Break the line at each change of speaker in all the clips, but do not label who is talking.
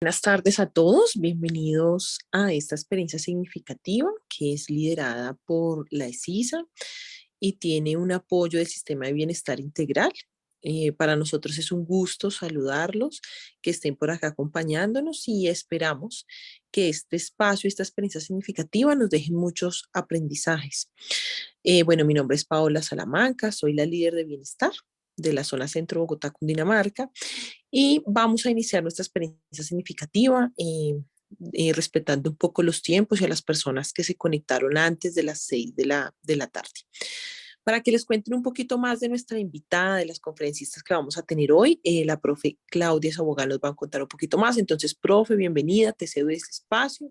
Buenas tardes a todos, bienvenidos a esta experiencia significativa que es liderada por la ESISA y tiene un apoyo del Sistema de Bienestar Integral. Para nosotros es un gusto saludarlos, que estén por acá acompañándonos y esperamos que este espacio, esta experiencia significativa nos dejen muchos aprendizajes. Bueno, mi nombre es Paola Salamanca, soy la líder de bienestar de la zona centro Bogotá, Cundinamarca, y vamos a iniciar nuestra experiencia significativa respetando un poco los tiempos y a las personas que se conectaron antes de las 6 de la tarde. Para que les cuenten un poquito más de nuestra invitada, de las conferencistas que vamos a tener hoy, la profe Claudia Sabogal nos va a contar un poquito más. Entonces, profe, bienvenida, te cedo este espacio.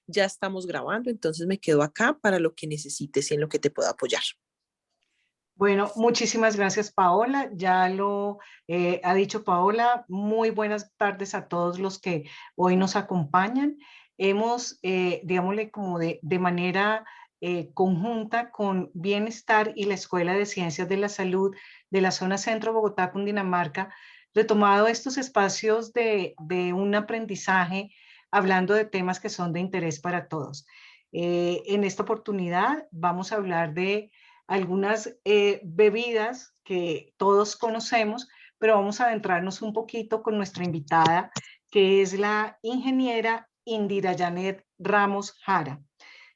Ya estamos grabando, entonces me quedo acá para lo que necesites y en lo que te pueda apoyar.
Bueno, muchísimas gracias, Paola. Ya lo ha dicho Paola. Muy buenas tardes a todos los que hoy nos acompañan. Hemos, digámosle, como de manera conjunta con Bienestar y la Escuela de Ciencias de la Salud de la zona centro Bogotá, Cundinamarca, retomado estos espacios de un aprendizaje hablando de temas que son de interés para todos. En esta oportunidad vamos a hablar de algunas bebidas que todos conocemos, pero vamos a adentrarnos un poquito con nuestra invitada, que es la ingeniera Indira Janet Ramos Jara.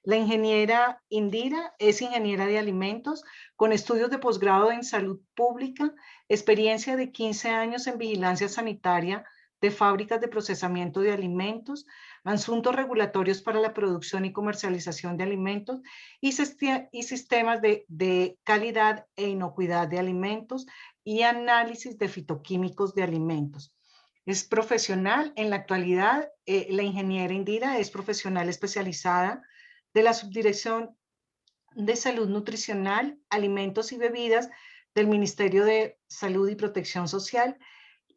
La ingeniera Indira es ingeniera de alimentos con estudios de posgrado en salud pública, experiencia de 15 años en vigilancia sanitaria de fábricas de procesamiento de alimentos, asuntos regulatorios para la producción y comercialización de alimentos y sistemas de calidad e inocuidad de alimentos y análisis de fitoquímicos de alimentos. Es profesional, en la actualidad, la ingeniera Indira es profesional especializada de la Subdirección de Salud Nutricional, Alimentos y Bebidas del Ministerio de Salud y Protección Social,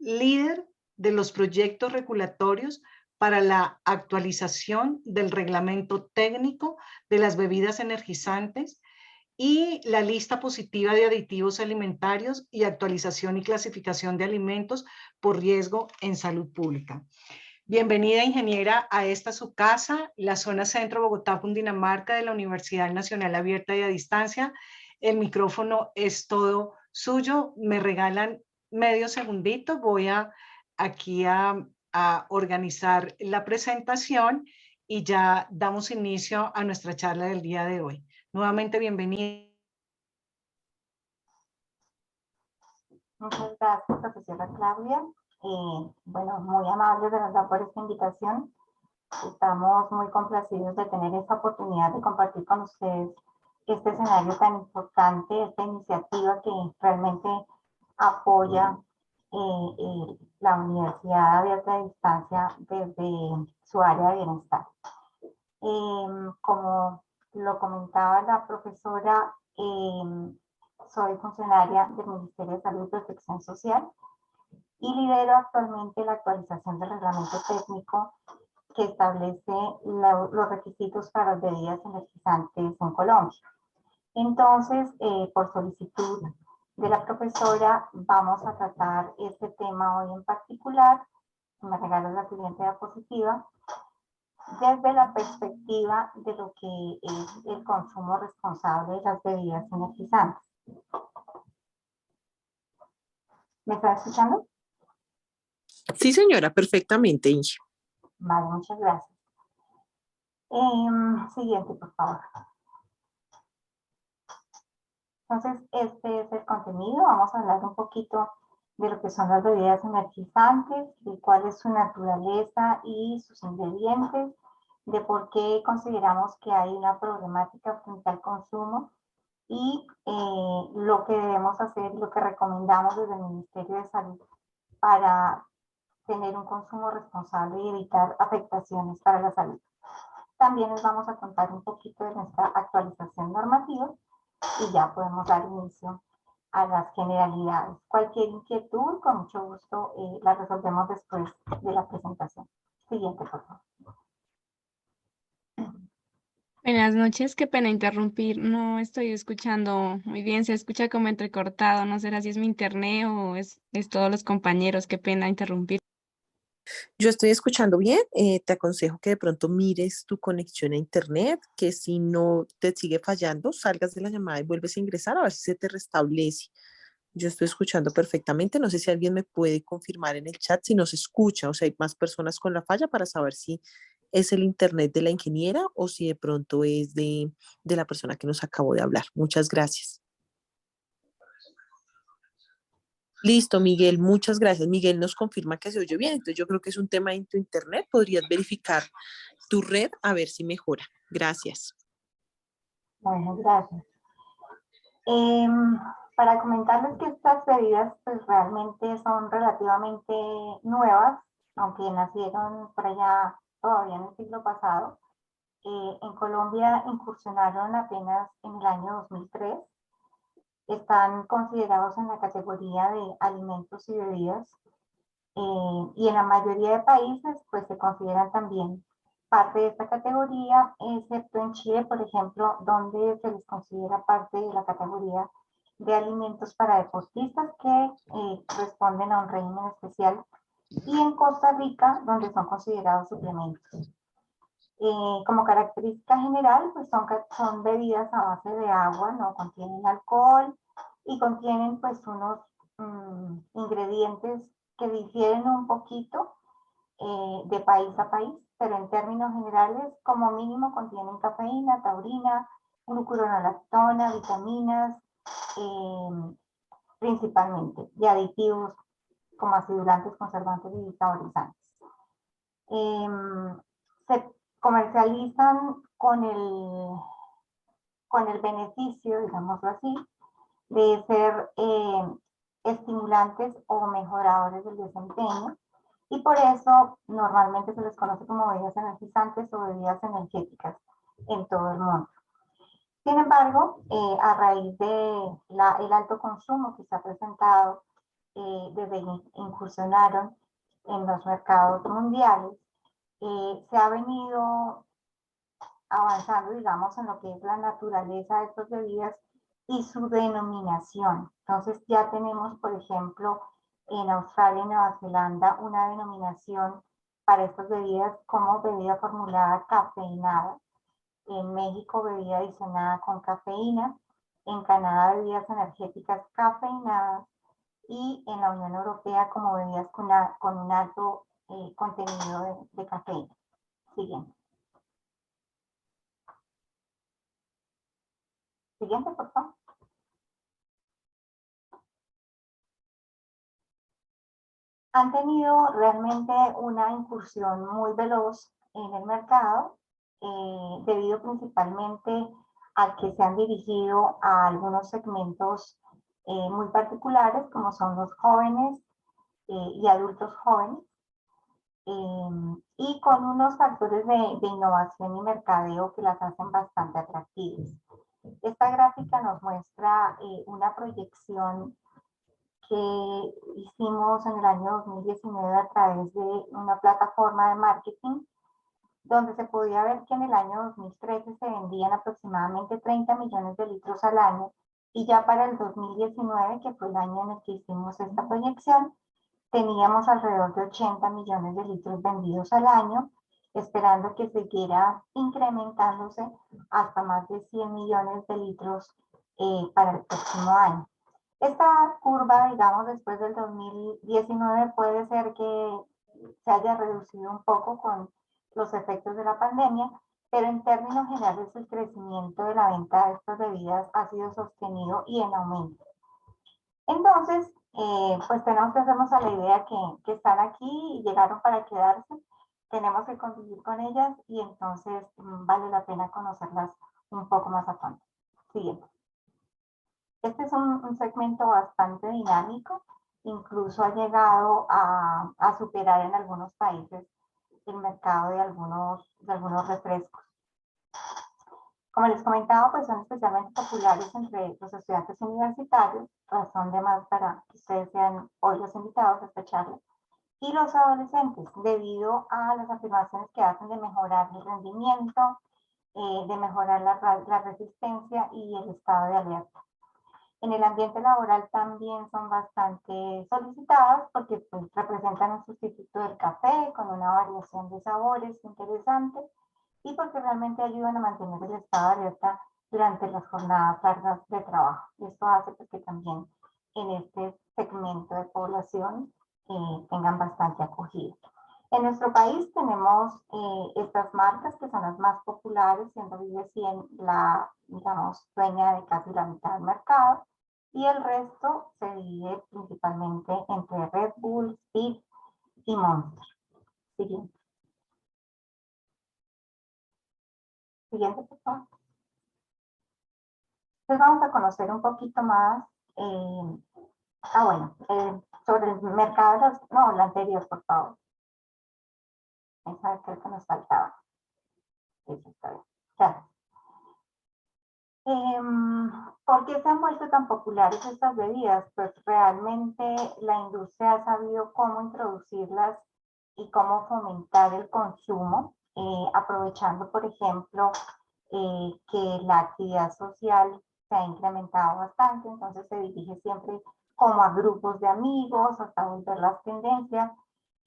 líder de los proyectos regulatorios para la actualización del reglamento técnico de las bebidas energizantes y la lista positiva de aditivos alimentarios y actualización y clasificación de alimentos por riesgo en salud pública. Bienvenida, ingeniera, a esta su casa, la zona centro Bogotá, Cundinamarca de la Universidad Nacional Abierta y a Distancia. El micrófono es todo suyo. Me regalan medio segundito. Voy aquí a organizar la presentación y ya damos inicio a nuestra charla del día de hoy. Nuevamente, bienvenida.
Muchas gracias, profesora Claudia. Bueno, muy amable de verdad por esta invitación. Estamos muy complacidos de tener esta oportunidad de compartir con ustedes este escenario tan importante, esta iniciativa que realmente apoya la Universidad Abierta de Distancia desde su área de bienestar. Como lo comentaba la profesora, soy funcionaria del Ministerio de Salud y Protección Social y lidero actualmente la actualización del reglamento técnico que establece los requisitos para las bebidas energizantes en Colombia. Entonces, por solicitud de la profesora, vamos a tratar este tema hoy en particular. Me regalas la siguiente diapositiva, desde la perspectiva de lo que es el consumo responsable de las bebidas energizantes. ¿Me están escuchando?
Sí, señora, perfectamente, Inge.
Vale, muchas gracias. Siguiente, por favor. Entonces, este es el contenido. Vamos a hablar un poquito de lo que son las bebidas energizantes, de cuál es su naturaleza y sus ingredientes, de por qué consideramos que hay una problemática frente al consumo y lo que debemos hacer, lo que recomendamos desde el Ministerio de Salud para tener un consumo responsable y evitar afectaciones para la salud. También les vamos a contar un poquito de nuestra actualización normativa y ya podemos dar inicio a las generalidades. Cualquier inquietud, con mucho gusto, la resolvemos después de la presentación. Siguiente, por favor.
Buenas noches, qué pena interrumpir, no estoy escuchando muy bien, se escucha como entrecortado, no sé si es mi internet o es todos los compañeros, qué pena interrumpir.
Yo estoy escuchando bien, te aconsejo que de pronto mires tu conexión a internet, que si no te sigue fallando, salgas de la llamada y vuelves a ingresar a ver si se te restablece. Yo estoy escuchando perfectamente, no sé si alguien me puede confirmar en el chat si no se escucha o si hay más personas con la falla para saber si es el internet de la ingeniera o si de pronto es de la persona que nos acabó de hablar. Muchas gracias. Listo, Miguel, muchas gracias. Miguel nos confirma que se oye bien, entonces yo creo que es un tema en tu internet. Podrías verificar tu red a ver si mejora. Gracias.
Bueno, gracias. Para comentarles que estas bebidas pues realmente son relativamente nuevas, aunque nacieron por allá todavía en el siglo pasado. En Colombia incursionaron apenas en el año 2003. Están considerados en la categoría de alimentos y bebidas, y en la mayoría de países pues se consideran también parte de esta categoría, excepto en Chile, por ejemplo, donde se les considera parte de la categoría de alimentos para deportistas que responden a un régimen especial, y en Costa Rica, donde son considerados suplementos. Como característica general, pues son bebidas a base de agua, no contienen alcohol y contienen pues unos ingredientes que difieren un poquito de país a país, pero en términos generales, como mínimo contienen cafeína, taurina, glucuronolactona, vitaminas, principalmente, y aditivos como acidulantes, conservantes y saborizantes. Se comercializan con el beneficio, digámoslo así, de ser estimulantes o mejoradores del desempeño, y por eso normalmente se les conoce como bebidas energizantes o bebidas energéticas en todo el mundo. Sin embargo, a raíz de el alto consumo que se ha presentado desde que incursionaron en los mercados mundiales, se ha venido avanzando, digamos, en lo que es la naturaleza de estas bebidas y su denominación. Entonces ya tenemos, por ejemplo, en Australia y Nueva Zelanda una denominación para estas bebidas como bebida formulada cafeinada. En México, bebida adicionada con cafeína. En Canadá, bebidas energéticas cafeinadas. Y en la Unión Europea como bebidas con un alto contenido de cafeína. Siguiente. Siguiente, por favor. Han tenido realmente una incursión muy veloz en el mercado, debido principalmente a que se han dirigido a algunos segmentos muy particulares, como son los jóvenes y adultos jóvenes, y con unos factores de innovación y mercadeo que las hacen bastante atractivas. Esta gráfica nos muestra una proyección que hicimos en el año 2019 a través de una plataforma de marketing, donde se podía ver que en el año 2013 se vendían aproximadamente 30 millones de litros al año, y ya para el 2019, que fue el año en el que hicimos esta proyección, teníamos alrededor de 80 millones de litros vendidos al año, esperando que siguiera incrementándose hasta más de 100 millones de litros para el próximo año. Esta curva, digamos, después del 2019 puede ser que se haya reducido un poco con los efectos de la pandemia, pero en términos generales el crecimiento de la venta de estas bebidas ha sido sostenido y en aumento. Entonces, pues tenemos que hacernos a la idea que están aquí y llegaron para quedarse. Tenemos que convivir con ellas y entonces vale la pena conocerlas un poco más a fondo. Siguiente. Este es un segmento bastante dinámico, incluso ha llegado a superar en algunos países el mercado de algunos refrescos. Como les comentaba, pues son especialmente populares entre los estudiantes universitarios, razón de más para que ustedes sean hoy los invitados a esta charla, y los adolescentes, debido a las afirmaciones que hacen de mejorar el rendimiento, de mejorar la resistencia y el estado de alerta. En el ambiente laboral también son bastante solicitadas porque pues, representan un sustituto del café con una variación de sabores interesante y porque realmente ayudan a mantener el estado de alerta durante las jornadas largas de trabajo. Esto hace pues, que también en este segmento de población tengan bastante acogida. En nuestro país tenemos estas marcas que son las más populares, siendo Vive 100 la, digamos, dueña de casi la mitad del mercado, y el resto se divide principalmente entre Red Bull, Speed y Monster. Siguiente. Siguiente, por favor. Entonces vamos a conocer un poquito más, sobre el mercado, no, la anterior, por favor. Esa creo que nos faltaba. Eso está bien. Claro. ¿Por qué se han vuelto tan populares estas bebidas? Pues realmente la industria ha sabido cómo introducirlas y cómo fomentar el consumo, aprovechando, por ejemplo, que la actividad social se ha incrementado bastante, entonces se dirige siempre como a grupos de amigos, hasta volver las tendencias,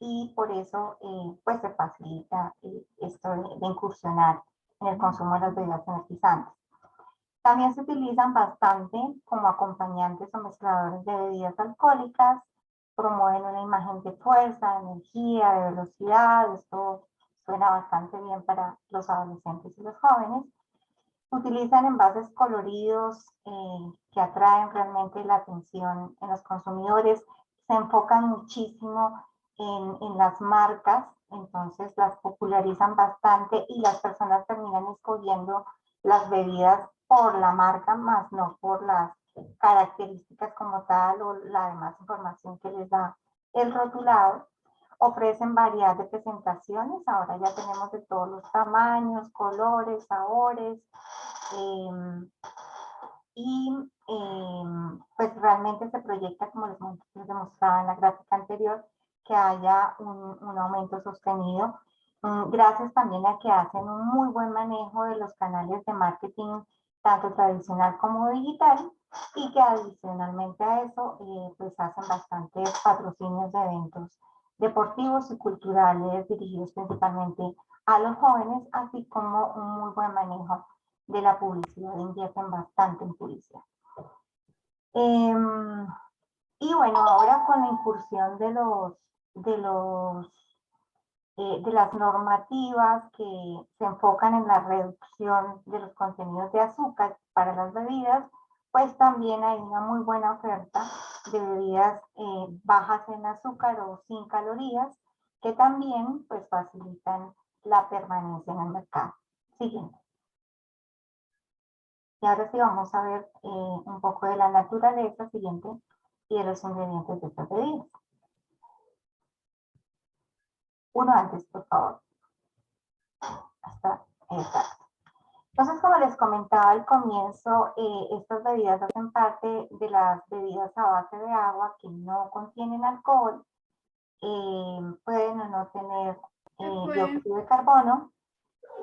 y por eso pues se facilita esto de incursionar en el consumo de las bebidas energizantes. También se utilizan bastante como acompañantes o mezcladores de bebidas alcohólicas, promueven una imagen de fuerza, de energía, de velocidad, esto suena bastante bien para los adolescentes y los jóvenes. Utilizan envases coloridos que atraen realmente la atención en los consumidores, se enfocan muchísimo en las marcas, entonces las popularizan bastante y las personas terminan escogiendo las bebidas por la marca, más no por las características como tal o la demás información que les da el rotulado. Ofrecen variedad de presentaciones, ahora ya tenemos de todos los tamaños, colores, sabores, pues realmente se proyecta, como les demostraba en la gráfica anterior, que haya un aumento sostenido, gracias también a que hacen un muy buen manejo de los canales de marketing, tanto tradicional como digital, y que adicionalmente a eso, pues hacen bastantes patrocinios de eventos deportivos y culturales dirigidos principalmente a los jóvenes, así como un muy buen manejo de la publicidad, invierten bastante en publicidad. Y bueno, ahora con la incursión de las normativas que se enfocan en la reducción de los contenidos de azúcar para las bebidas, pues también hay una muy buena oferta de bebidas bajas en azúcar o sin calorías, que también pues facilitan la permanencia en el mercado. Siguiente. Y ahora sí vamos a ver un poco de la naturaleza siguiente y de los ingredientes de estas bebidas. Uno antes, por favor. Hasta exacto. Entonces, como les comentaba al comienzo, estas bebidas hacen parte de las bebidas a base de agua que no contienen alcohol, pueden o no tener dióxido de carbono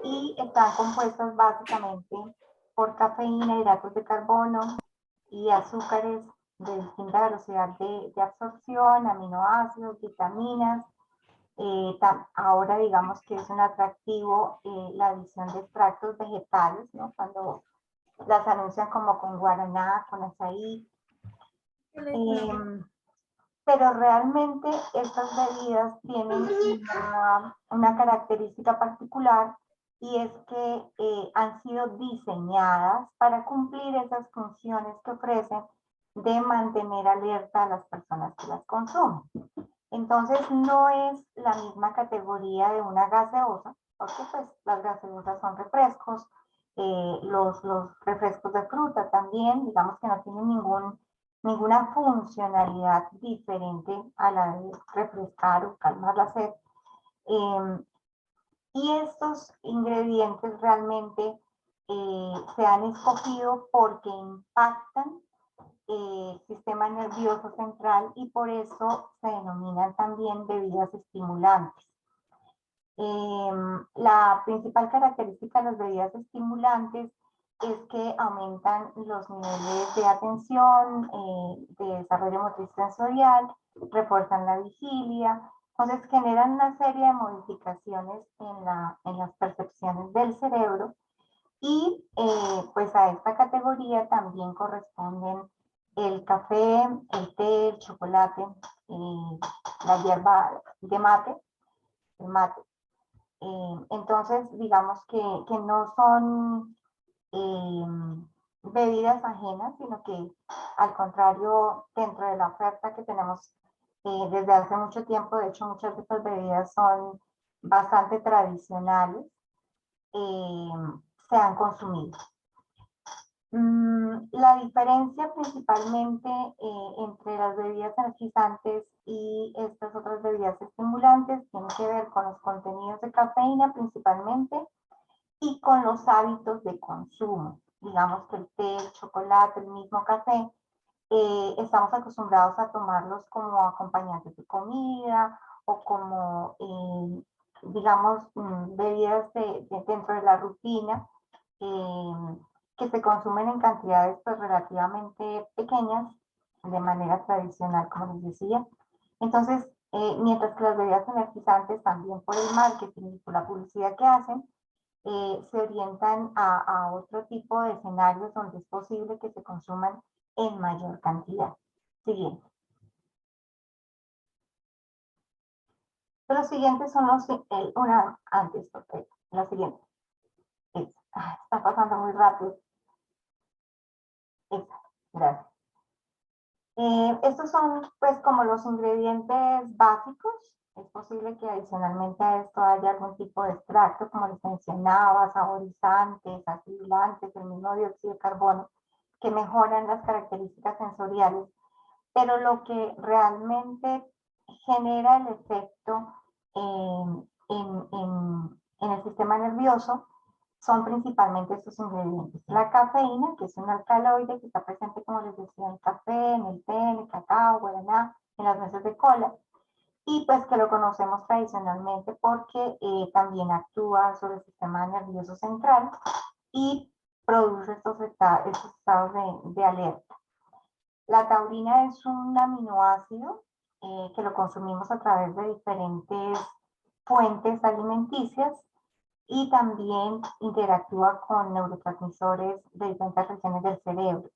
y están compuestas básicamente por cafeína, hidratos de carbono y azúcares de distinta velocidad de absorción, aminoácidos, vitaminas. Ahora digamos que es un atractivo la adición de extractos vegetales, ¿no? Cuando las anuncian como con guaraná, con azaí. Pero realmente estas bebidas tienen una característica particular y es que han sido diseñadas para cumplir esas funciones que ofrecen de mantener alerta a las personas que las consumen. Entonces no es la misma categoría de una gaseosa, porque pues las gaseosas son refrescos, los refrescos de fruta también, digamos que no tienen ninguna funcionalidad diferente a la de refrescar o calmar la sed. Y estos ingredientes realmente se han escogido porque impactan el sistema nervioso central y por eso se denominan también bebidas estimulantes. La principal característica de las bebidas estimulantes es que aumentan los niveles de atención, de desarrollo motriz sensorial, refuerzan la vigilia, entonces generan una serie de modificaciones en las percepciones del cerebro y pues a esta categoría también corresponden el café, el té, el chocolate, la hierba de mate, el mate. Entonces, digamos que no son bebidas ajenas, sino que al contrario, dentro de la oferta que tenemos desde hace mucho tiempo, de hecho muchas de estas bebidas son bastante tradicionales, se han consumido. La diferencia principalmente entre las bebidas energizantes y estas otras bebidas estimulantes tiene que ver con los contenidos de cafeína principalmente y con los hábitos de consumo. Digamos que el té, el chocolate, el mismo café, estamos acostumbrados a tomarlos como acompañantes de comida o como, digamos, bebidas dentro de la rutina que se consumen en cantidades pues, relativamente pequeñas, de manera tradicional, como les decía. Entonces, mientras que las bebidas energizantes también por el marketing y por la publicidad que hacen, se orientan a otro tipo de escenarios donde es posible que se consuman en mayor cantidad. Siguiente. Los siguientes son los, una antes, perfecto. La siguiente. Está pasando muy rápido. Gracias. Estos son pues como los ingredientes básicos. Es posible que adicionalmente a esto haya algún tipo de extracto, como les mencionaba, saborizantes, acidulantes, el mismo dióxido de carbono, que mejoran las características sensoriales. Pero lo que realmente genera el efecto en el sistema nervioso son principalmente estos ingredientes. La cafeína, que es un alcaloide que está presente, como les decía, en el café, en el té, en el cacao, guaraná, en las nueces de cola, y pues que lo conocemos tradicionalmente porque también actúa sobre el sistema nervioso central y produce estos estados de alerta. La taurina es un aminoácido que lo consumimos a través de diferentes fuentes alimenticias y también interactúa con neurotransmisores de diferentes regiones del cerebro.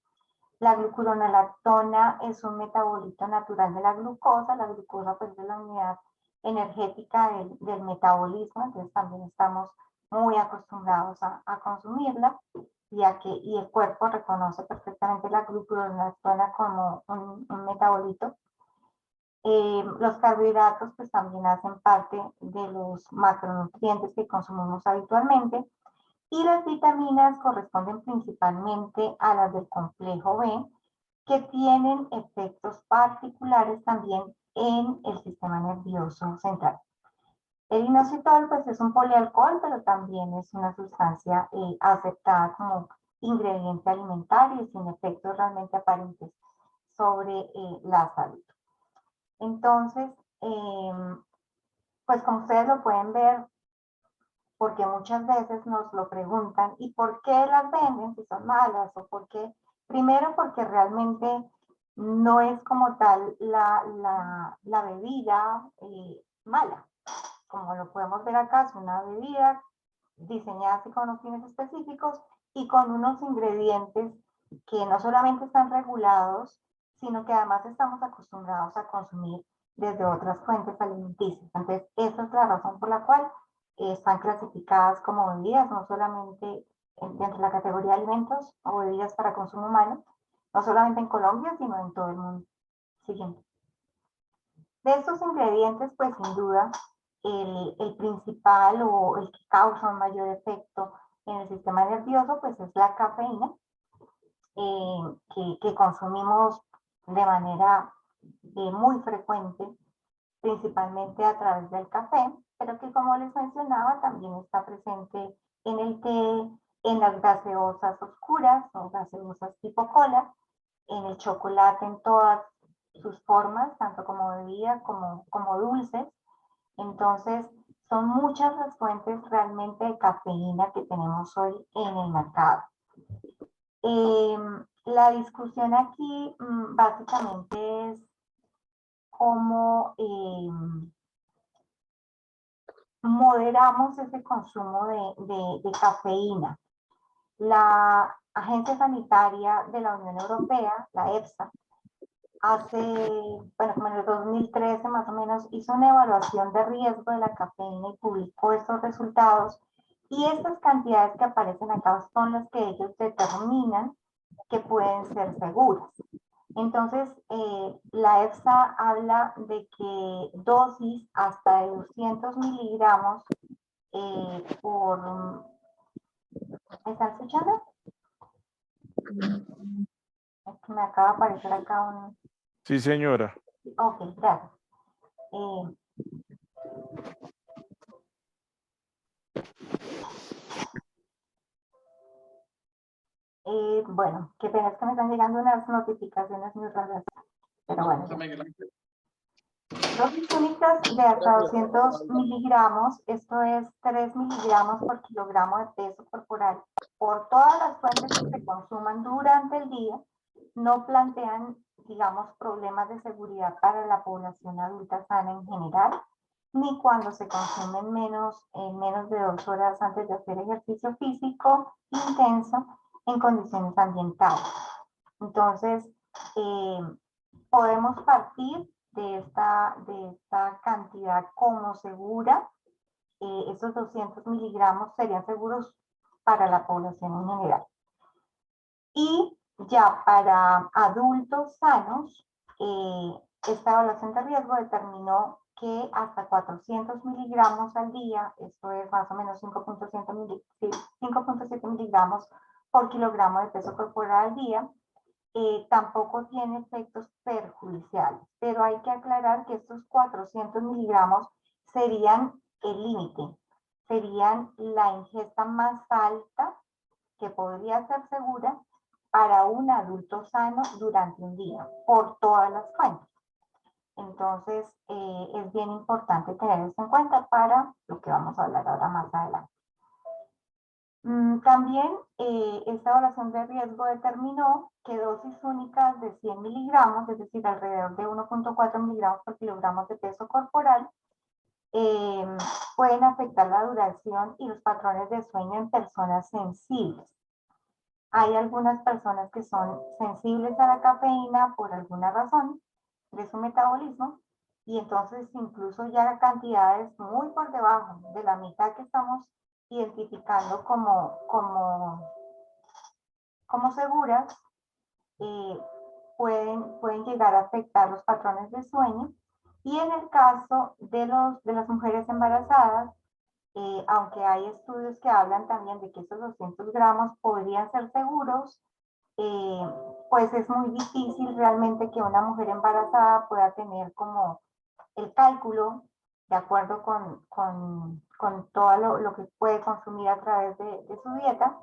La glucuronolactona es un metabolito natural de la glucosa. La glucosa pues, es la unidad energética del metabolismo, entonces también estamos muy acostumbrados a consumirla y el cuerpo reconoce perfectamente la glucuronolactona como un metabolito. Los carbohidratos pues también hacen parte de los macronutrientes que consumimos habitualmente y las vitaminas corresponden principalmente a las del complejo B que tienen efectos particulares también en el sistema nervioso central. El inositol pues es un polialcohol, pero también es una sustancia aceptada como ingrediente alimentario y sin efectos realmente aparentes sobre la salud. Entonces, pues como ustedes lo pueden ver, porque muchas veces nos lo preguntan, ¿y por qué las venden si son malas? O por qué, primero porque realmente no es como tal la bebida mala. Como lo podemos ver acá, es una bebida diseñada así con unos fines específicos y con unos ingredientes que no solamente están regulados, sino que además estamos acostumbrados a consumir desde otras fuentes alimenticias. Entonces, esa es la razón por la cual están clasificadas como bebidas, no solamente dentro de la categoría de alimentos o bebidas para consumo humano, no solamente en Colombia, sino en todo el mundo. Siguiente. De estos ingredientes, pues sin duda, el principal o el que causa un mayor efecto en el sistema nervioso, pues es la cafeína, que consumimos de manera muy frecuente, principalmente a través del café, pero que como les mencionaba también está presente en el té, en las gaseosas oscuras o gaseosas tipo cola, en el chocolate en todas sus formas, tanto como bebida como dulces. Entonces, son muchas las fuentes realmente de cafeína que tenemos hoy en el mercado. La discusión aquí básicamente es cómo moderamos ese consumo de cafeína. La Agencia Sanitaria de la Unión Europea, la EFSA, bueno, como en el 2013 más o menos, hizo una evaluación de riesgo de la cafeína y publicó estos resultados. Y estas cantidades que aparecen acá son las que ellos determinan que pueden ser seguras. Entonces, la EFSA habla de que dosis hasta de 200 miligramos por... ¿Me están escuchando? Es que me acaba de aparecer acá un...
Sí, señora.
Ok, gracias. Bueno, qué pena, es que me están llegando unas notificaciones muy raras. Pero bueno. Dosis únicas de hasta 200 miligramos, esto es 3 miligramos por kilogramo de peso corporal, por todas las fuentes que se consuman durante el día, no plantean, digamos, problemas de seguridad para la población adulta sana en general, ni cuando se consumen menos de 2 horas antes de hacer ejercicio físico intenso en condiciones ambientales. Entonces, podemos partir de esta cantidad como segura. Esos 200 miligramos serían seguros para la población en general. Y ya para adultos sanos, esta evaluación de riesgo determinó que hasta 400 miligramos al día, esto es más o menos 5.7 miligramos por kilogramo de peso corporal al día, tampoco tiene efectos perjudiciales, pero hay que aclarar que estos 400 miligramos serían el límite, serían la ingesta más alta que podría ser segura para un adulto sano durante un día, por todas las fuentes. Entonces, es bien importante tener eso en cuenta para lo que vamos a hablar ahora más adelante. También esta evaluación de riesgo determinó que dosis únicas de 100 miligramos, es decir, alrededor de 1.4 miligramos por kilogramo de peso corporal, pueden afectar la duración y los patrones de sueño en personas sensibles. Hay algunas personas que son sensibles a la cafeína por alguna razón de su metabolismo y entonces incluso ya cantidades muy por debajo de la mitad que estamos identificando como seguras, pueden llegar a afectar los patrones de sueño. Y en el caso de las mujeres embarazadas, aunque hay estudios que hablan también de que esos 200 gramos podrían ser seguros, pues es muy difícil realmente que una mujer embarazada pueda tener como el cálculo de acuerdo con todo lo que puede consumir a través de su dieta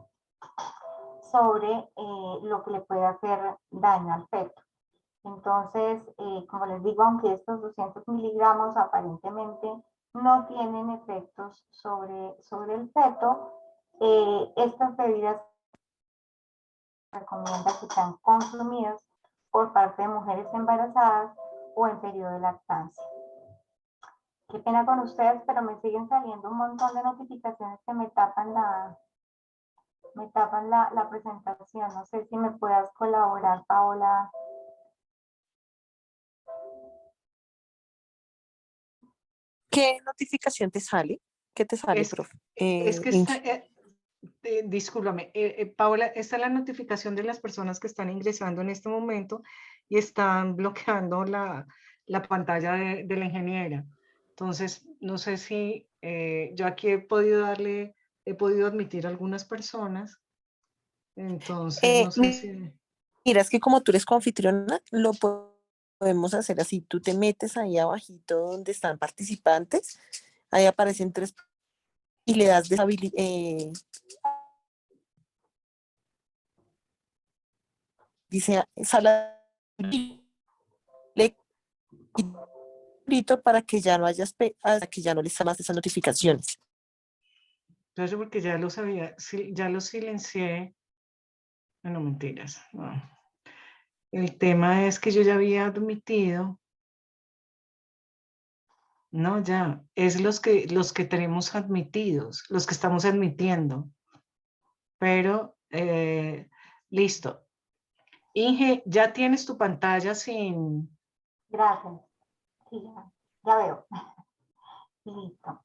sobre lo que le puede hacer daño al feto. Entonces, como les digo, aunque estos 200 miligramos aparentemente no tienen efectos sobre el feto, estas bebidas recomiendan que sean consumidas por parte de mujeres embarazadas o en periodo de lactancia. Qué pena con ustedes, pero me siguen saliendo un montón de notificaciones que me tapan la presentación. No sé si me puedas colaborar, Paola.
¿Qué notificación te sale? ¿Qué te sale, profe?
Es que está, discúlpame, Paola, esta es la notificación de las personas que están ingresando en este momento y están bloqueando la pantalla de la ingeniera. Entonces, no sé si yo aquí he podido admitir a algunas personas. Entonces, no sé si...
Mira, es que como tú eres coanfitriona, lo podemos hacer así. Tú te metes ahí abajito donde están participantes, ahí aparecen 3 y le das dice sala, le grito para que ya no que ya no les más esas notificaciones.
Entonces, porque ya lo sabía, ya lo silencié No, mentiras. No. El tema es que yo ya había admitido. No, ya. Es los que tenemos admitidos, los que estamos admitiendo. Pero, listo. Inge, ya tienes tu pantalla sin...
Gracias. Sí, ya veo. Listo.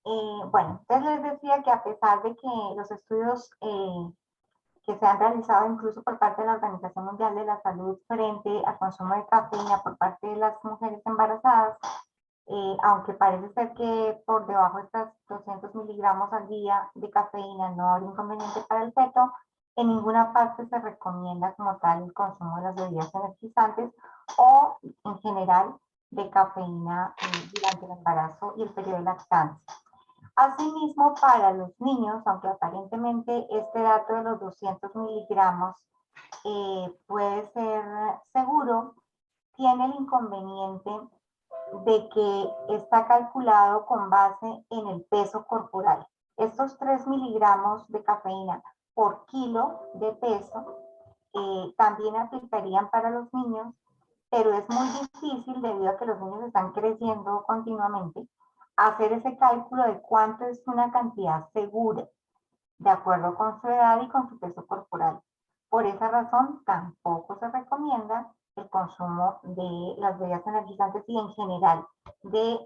Bueno, entonces les decía que a pesar de que los estudios que se han realizado incluso por parte de la Organización Mundial de la Salud frente al consumo de cafeína por parte de las mujeres embarazadas, aunque parece ser que por debajo de estas 200 miligramos al día de cafeína no hay inconveniente para el feto, en ninguna parte se recomienda como tal el consumo de las bebidas energizantes o en general de cafeína durante el embarazo y el periodo de lactancia. Asimismo, para los niños, aunque aparentemente este dato de los 200 miligramos puede ser seguro, tiene el inconveniente de que está calculado con base en el peso corporal. Estos 3 miligramos de cafeína por kilo de peso también aplicarían para los niños, pero es muy difícil debido a que los niños están creciendo continuamente hacer ese cálculo de cuánto es una cantidad segura, de acuerdo con su edad y con su peso corporal. Por esa razón, tampoco se recomienda el consumo de las bebidas energizantes y en general de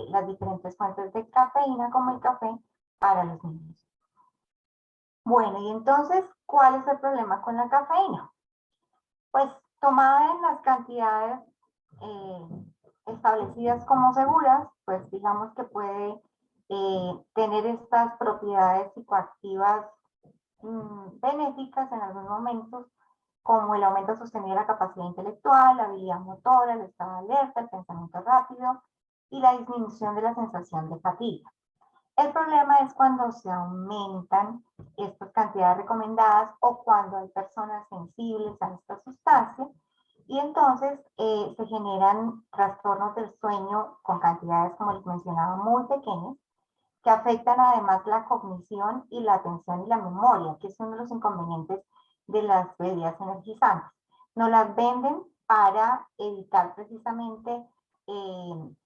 las diferentes fuentes de cafeína como el café para los niños. Bueno, y entonces, ¿cuál es el problema con la cafeína? Pues tomada en las cantidades establecidas como seguras, pues digamos que puede tener estas propiedades psicoactivas benéficas en algunos momentos, como el aumento sostenido de la capacidad intelectual, la habilidad motora, el estado de alerta, el pensamiento rápido y la disminución de la sensación de fatiga. El problema es cuando se aumentan estas cantidades recomendadas o cuando hay personas sensibles a esta sustancia y entonces se generan trastornos del sueño con cantidades, como les mencionaba, muy pequeñas, que afectan además la cognición y la atención y la memoria, que es uno de los inconvenientes de las bebidas energizantes. Nos las venden para evitar precisamente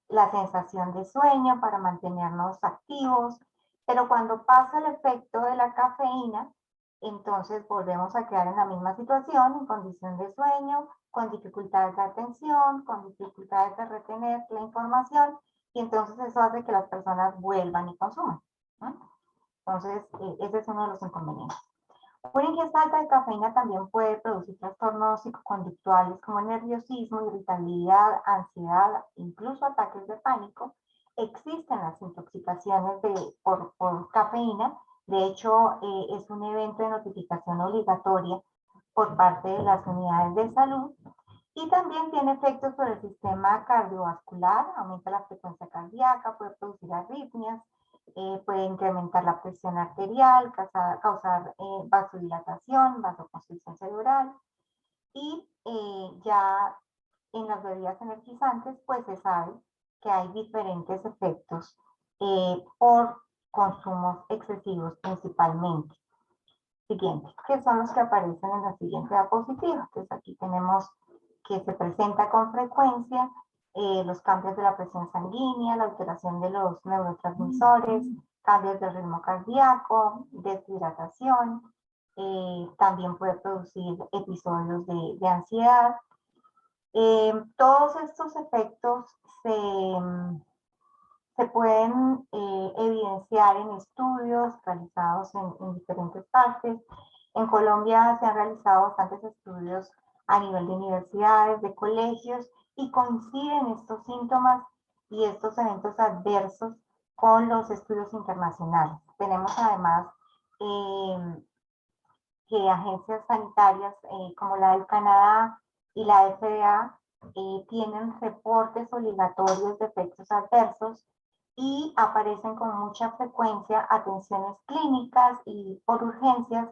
la sensación de sueño, para mantenernos activos, pero cuando pasa el efecto de la cafeína, entonces volvemos a quedar en la misma situación, en condición de sueño, con dificultades de atención, con dificultades de retener la información, y entonces eso hace que las personas vuelvan y consuman, ¿no? Entonces, ese es uno de los inconvenientes. Una ingesta alta de cafeína también puede producir trastornos psicoconductuales como nerviosismo, irritabilidad, ansiedad, incluso ataques de pánico. Existen las intoxicaciones por cafeína. De hecho, es un evento de notificación obligatoria por parte de las unidades de salud. Y también tiene efectos sobre el sistema cardiovascular, aumenta la frecuencia cardíaca, puede producir arritmias, puede incrementar la presión arterial, causar vasodilatación, vasoconstricción cerebral. Y ya en las bebidas energizantes, pues se sabe que hay diferentes efectos por consumos excesivos principalmente. Siguiente, que son los que aparecen en la siguiente diapositiva. Entonces aquí tenemos que se presenta con frecuencia los cambios de la presión sanguínea, la alteración de los neurotransmisores, cambios del ritmo cardíaco, deshidratación, también puede producir episodios de ansiedad. Todos estos efectos se pueden evidenciar en estudios realizados en diferentes partes. En Colombia se han realizado bastantes estudios a nivel de universidades, de colegios, y coinciden estos síntomas y estos eventos adversos con los estudios internacionales. Tenemos además que agencias sanitarias como la del Canadá y la FDA tienen reportes obligatorios de efectos adversos y aparecen con mucha frecuencia atenciones clínicas y por urgencias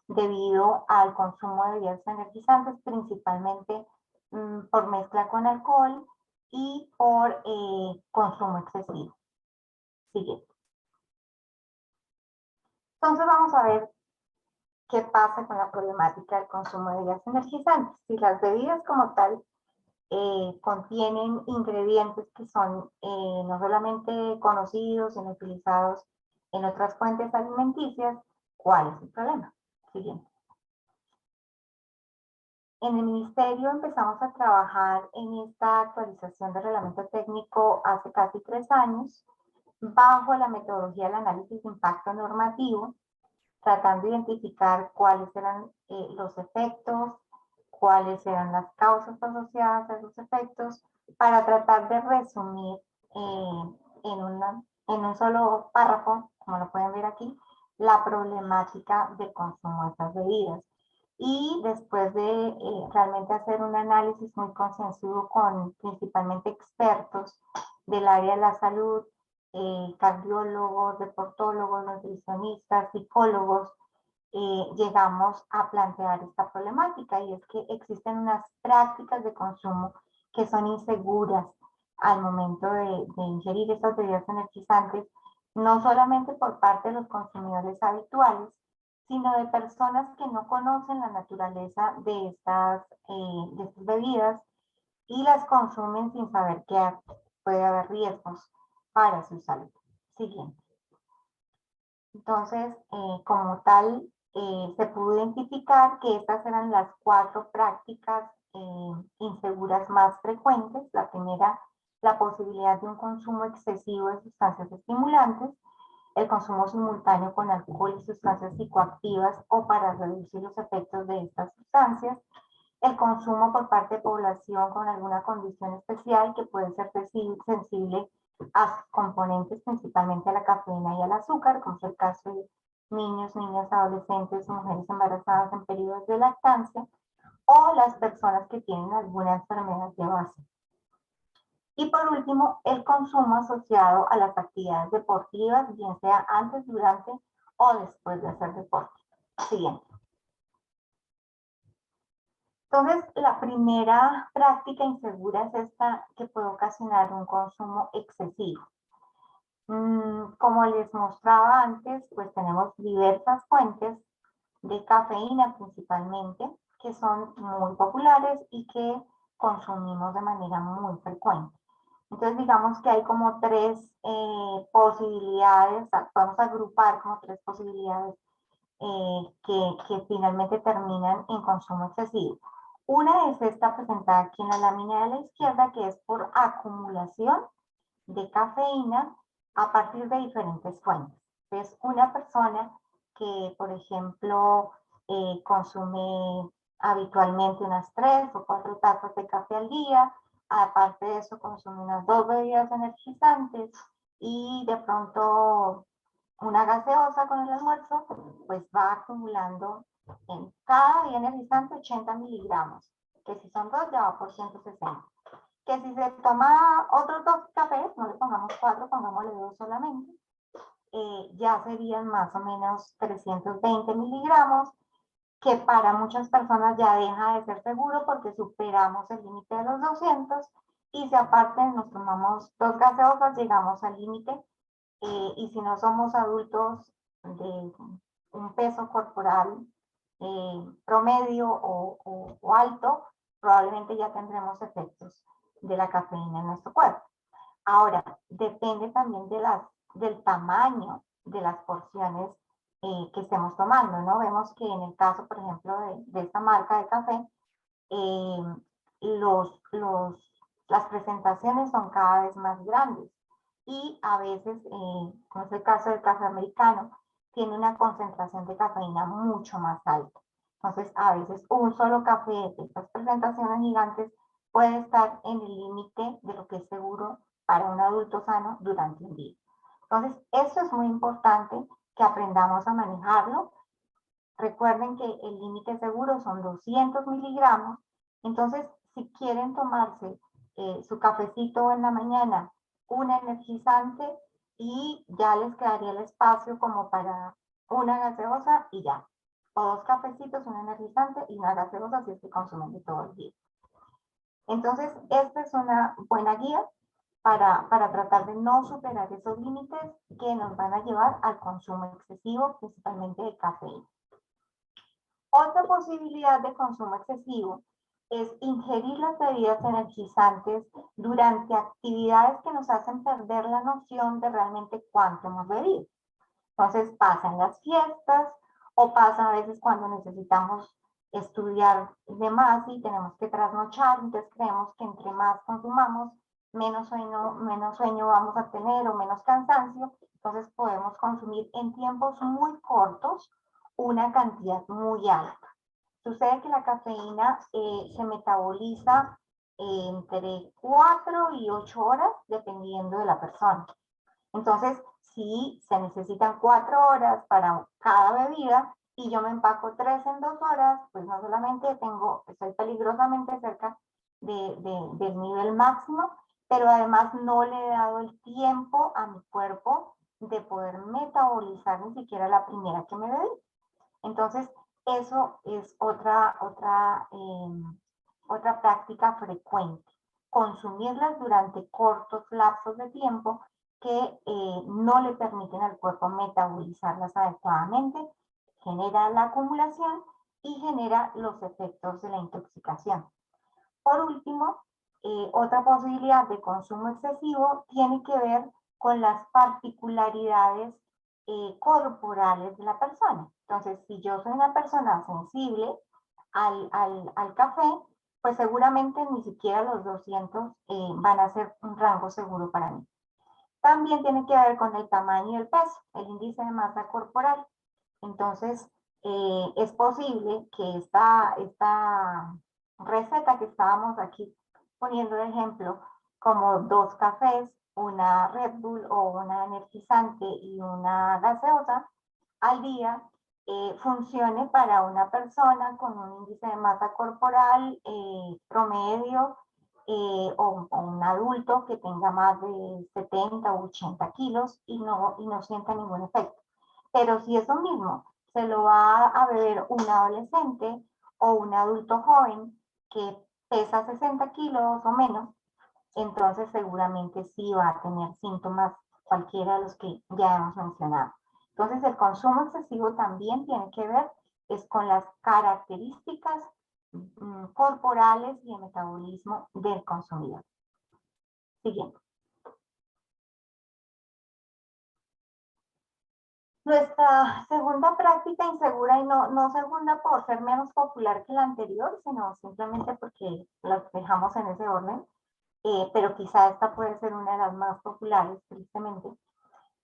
debido al consumo de bebidas energizantes, principalmente por mezcla con alcohol y por consumo excesivo. Siguiente. Entonces vamos a ver ¿qué pasa con la problemática del consumo de bebidas energizantes? Si las bebidas como tal contienen ingredientes que son no solamente conocidos, sino utilizados en otras fuentes alimenticias, ¿cuál es el problema? Siguiente. En el Ministerio empezamos a trabajar en esta actualización del reglamento técnico hace casi 3 años, bajo la metodología del análisis de impacto normativo, tratando de identificar cuáles eran los efectos, cuáles eran las causas asociadas a esos efectos, para tratar de resumir en un solo párrafo, como lo pueden ver aquí, la problemática del consumo de estas bebidas. Y después de realmente hacer un análisis muy concienzudo con principalmente expertos del área de la salud, cardiólogos, deportólogos, nutricionistas, psicólogos, llegamos a plantear esta problemática, y es que existen unas prácticas de consumo que son inseguras al momento de ingerir estas bebidas energizantes, no solamente por parte de los consumidores habituales, sino de personas que no conocen la naturaleza de estas bebidas y las consumen sin saber que puede haber riesgos para su salud. Siguiente. Entonces, como tal, se pudo identificar que estas eran las 4 prácticas inseguras más frecuentes. La primera, la posibilidad de un consumo excesivo de sustancias estimulantes, el consumo simultáneo con alcohol y sustancias psicoactivas o para reducir los efectos de estas sustancias, el consumo por parte de población con alguna condición especial que puede ser sensible a componentes, principalmente a la cafeína y al azúcar, como es el caso de niños, niñas, adolescentes, mujeres embarazadas en periodos de lactancia, o las personas que tienen alguna enfermedad de base. Y por último, el consumo asociado a las actividades deportivas, bien sea antes, durante o después de hacer deporte. Siguiente. Entonces, la primera práctica insegura es esta, que puede ocasionar un consumo excesivo. Como les mostraba antes, pues tenemos diversas fuentes de cafeína principalmente, que son muy populares y que consumimos de manera muy frecuente. Entonces, digamos que hay como 3 posibilidades, podemos agrupar como 3 posibilidades que finalmente terminan en consumo excesivo. Una es esta presentada aquí en la lámina de la izquierda, que es por acumulación de cafeína a partir de diferentes fuentes. Es una persona que, por ejemplo, consume habitualmente unas 3 o 4 tazas de café al día, aparte de eso consume unas 2 bebidas energizantes y de pronto una gaseosa con el almuerzo, pues va acumulando en cada bebida energizante 80 miligramos, que si son 2 ya va por 160. Que si se toma otros 2 cafés, no le pongamos 4, pongámosle 2 solamente, ya serían más o menos 320 miligramos, que para muchas personas ya deja de ser seguro porque superamos el límite de los 200, y si aparte nos tomamos 2 gaseosas, llegamos al límite, y si no somos adultos de un peso corporal promedio o alto, probablemente ya tendremos efectos de la cafeína en nuestro cuerpo. Ahora, depende también del tamaño de las porciones que estemos tomando, ¿no? Vemos que en el caso, por ejemplo, de esta marca de café, las presentaciones son cada vez más grandes y a veces, como es el caso del café americano, tiene una concentración de cafeína mucho más alta. Entonces, a veces un solo café de estas presentaciones gigantes puede estar en el límite de lo que es seguro para un adulto sano durante un día. Entonces, esto es muy importante que aprendamos a manejarlo. Recuerden que el límite seguro son 200 miligramos. Entonces, si quieren tomarse su cafecito en la mañana, un energizante, y ya les quedaría el espacio como para una gaseosa y ya. O 2 cafecitos, un energizante y una gaseosa si es que consumen de todo el día. Entonces, esta es una buena guía para tratar de no superar esos límites que nos van a llevar al consumo excesivo, principalmente de cafeína. Otra posibilidad de consumo excesivo es ingerir las bebidas energizantes durante actividades que nos hacen perder la noción de realmente cuánto hemos bebido. Entonces pasa en las fiestas o pasa a veces cuando necesitamos estudiar de más y tenemos que trasnochar, entonces creemos que entre más consumamos, menos sueño vamos a tener o menos cansancio, entonces podemos consumir en tiempos muy cortos una cantidad muy alta. Sucede que la cafeína se metaboliza entre 4 y 8 horas dependiendo de la persona. Entonces, si se necesitan 4 horas para cada bebida y yo me empaco 3 en 2 horas, pues no solamente estoy peligrosamente cerca del nivel máximo, pero además no le he dado el tiempo a mi cuerpo de poder metabolizar ni siquiera la primera que me bebí. Entonces, eso es otra práctica frecuente. Consumirlas durante cortos lapsos de tiempo que no le permiten al cuerpo metabolizarlas adecuadamente, genera la acumulación y genera los efectos de la intoxicación. Por último, otra posibilidad de consumo excesivo tiene que ver con las particularidades corporales de la persona. Entonces, si yo soy una persona sensible al café, pues seguramente ni siquiera los 200 van a ser un rango seguro para mí. También tiene que ver con el tamaño y el peso, el índice de masa corporal. Entonces, es posible que esta receta que estábamos aquí poniendo de ejemplo, como 2 cafés, una Red Bull o una energizante y una gaseosa al día, funcione para una persona con un índice de masa corporal promedio o un adulto que tenga más de 70 u 80 kilos y no sienta ningún efecto. Pero si eso mismo se lo va a beber un adolescente o un adulto joven que pesa 60 kilos o menos, entonces seguramente sí va a tener síntomas cualquiera de los que ya hemos mencionado. Entonces el consumo excesivo también tiene que ver es con las características corporales y el metabolismo del consumidor. Siguiente. Nuestra segunda práctica insegura, y no segunda por ser menos popular que la anterior, sino simplemente porque las dejamos en ese orden, pero quizá esta puede ser una de las más populares, tristemente,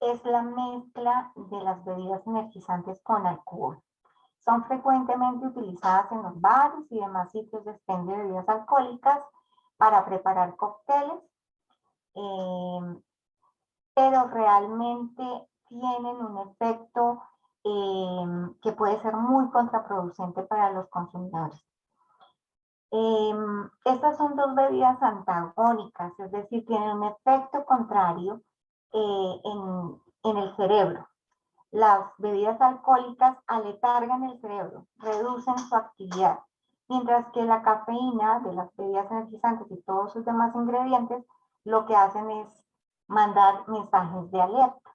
es la mezcla de las bebidas energizantes con alcohol. Son frecuentemente utilizadas en los bares y demás sitios de expendio de bebidas alcohólicas para preparar cócteles, pero realmente tienen un efecto que puede ser muy contraproducente para los consumidores. Estas son 2 bebidas antagónicas, es decir, tienen un efecto contrario en el cerebro. Las bebidas alcohólicas aletargan el cerebro, reducen su actividad, mientras que la cafeína de las bebidas energizantes y todos sus demás ingredientes lo que hacen es mandar mensajes de alerta.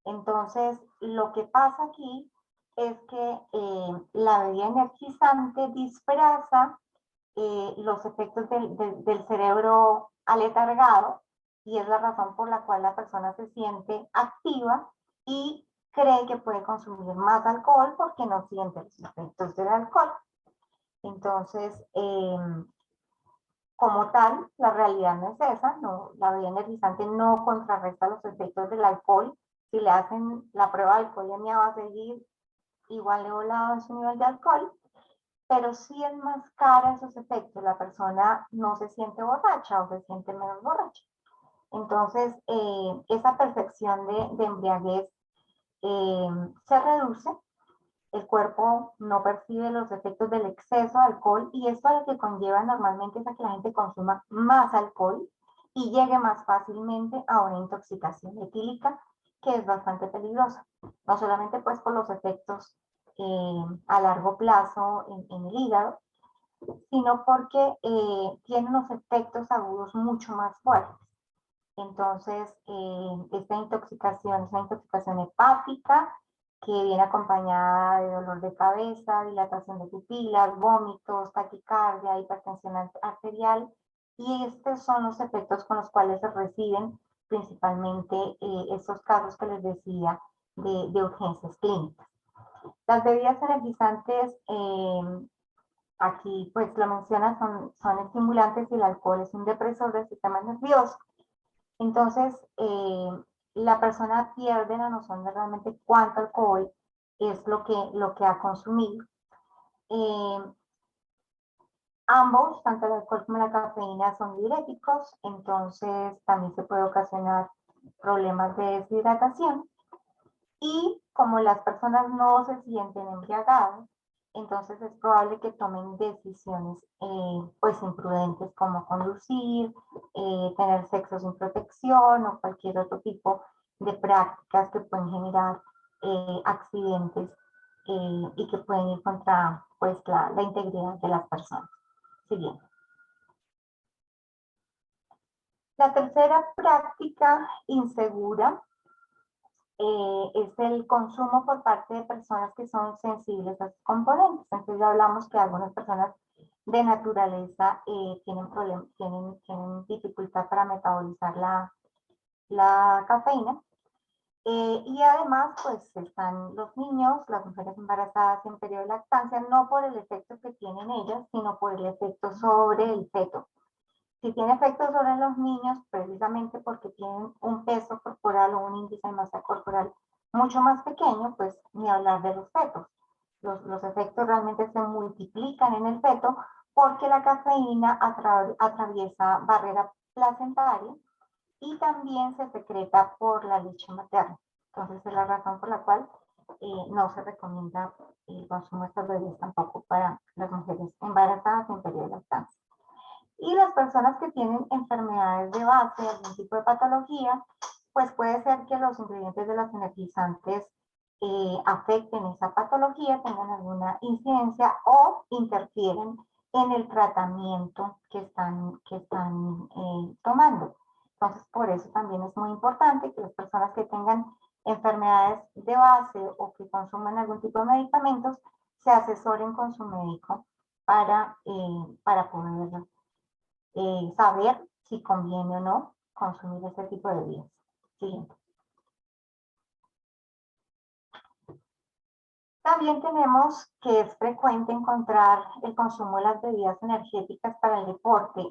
Entonces, lo que pasa aquí es que la bebida energizante disfraza los efectos del cerebro aletargado y es la razón por la cual la persona se siente activa y cree que puede consumir más alcohol porque no siente los efectos del alcohol. Entonces, como tal, la realidad no es esa, no, la bebida energizante no contrarresta los efectos del alcohol. Si le hacen la prueba de alcoholemia va a seguir igual de volado en su nivel de alcohol, pero sí enmascara esos efectos. La persona no se siente borracha o se siente menos borracha. Entonces, esa percepción de embriaguez se reduce, el cuerpo no percibe los efectos del exceso de alcohol y esto lo que conlleva normalmente es a que la gente consuma más alcohol y llegue más fácilmente a una intoxicación etílica que es bastante peligrosa, no solamente pues por los efectos a largo plazo en el hígado, sino porque tiene unos efectos agudos mucho más fuertes. Entonces, esta intoxicación es una intoxicación hepática que viene acompañada de dolor de cabeza, dilatación de pupilas, vómitos, taquicardia, hipertensión arterial, y estos son los efectos con los cuales se reciben principalmente estos casos que les decía de urgencias clínicas. Las bebidas energizantes, aquí pues lo menciona, son estimulantes y el alcohol es un depresor del sistema nervioso. Entonces, la persona pierde la noción de realmente cuánto alcohol es lo que ha consumido. Ambos, tanto el alcohol como la cafeína, son diuréticos, entonces también se puede ocasionar problemas de deshidratación. Y como las personas no se sienten embriagadas, entonces es probable que tomen decisiones pues imprudentes como conducir, tener sexo sin protección o cualquier otro tipo de prácticas que pueden generar accidentes y que pueden ir contra pues la integridad de las personas. Siguiente. La tercera práctica insegura es el consumo por parte de personas que son sensibles a sus componentes. Entonces ya hablamos que algunas personas de naturaleza tienen dificultad para metabolizar la cafeína. Y además, pues están los niños, las mujeres embarazadas en periodo de lactancia, no por el efecto que tienen ellas, sino por el efecto sobre el feto. Si tiene efectos sobre los niños, precisamente porque tienen un peso corporal o un índice de masa corporal mucho más pequeño, pues ni hablar de los fetos. Los efectos realmente se multiplican en el feto porque la cafeína atraviesa barrera placentaria y también se secreta por la leche materna. Entonces es la razón por la cual no se recomienda el consumo de estas bebidas tampoco para las mujeres embarazadas en periodo de lactancia. Y las personas que tienen enfermedades de base, algún tipo de patología, pues puede ser que los ingredientes de los energizantes afecten esa patología, tengan alguna incidencia o interfieren en el tratamiento que están tomando. Entonces, por eso también es muy importante que las personas que tengan enfermedades de base o que consumen algún tipo de medicamentos se asesoren con su médico para poder saber si conviene o no consumir este tipo de bebidas. Siguiente. También tenemos que es frecuente encontrar el consumo de las bebidas energéticas para el deporte.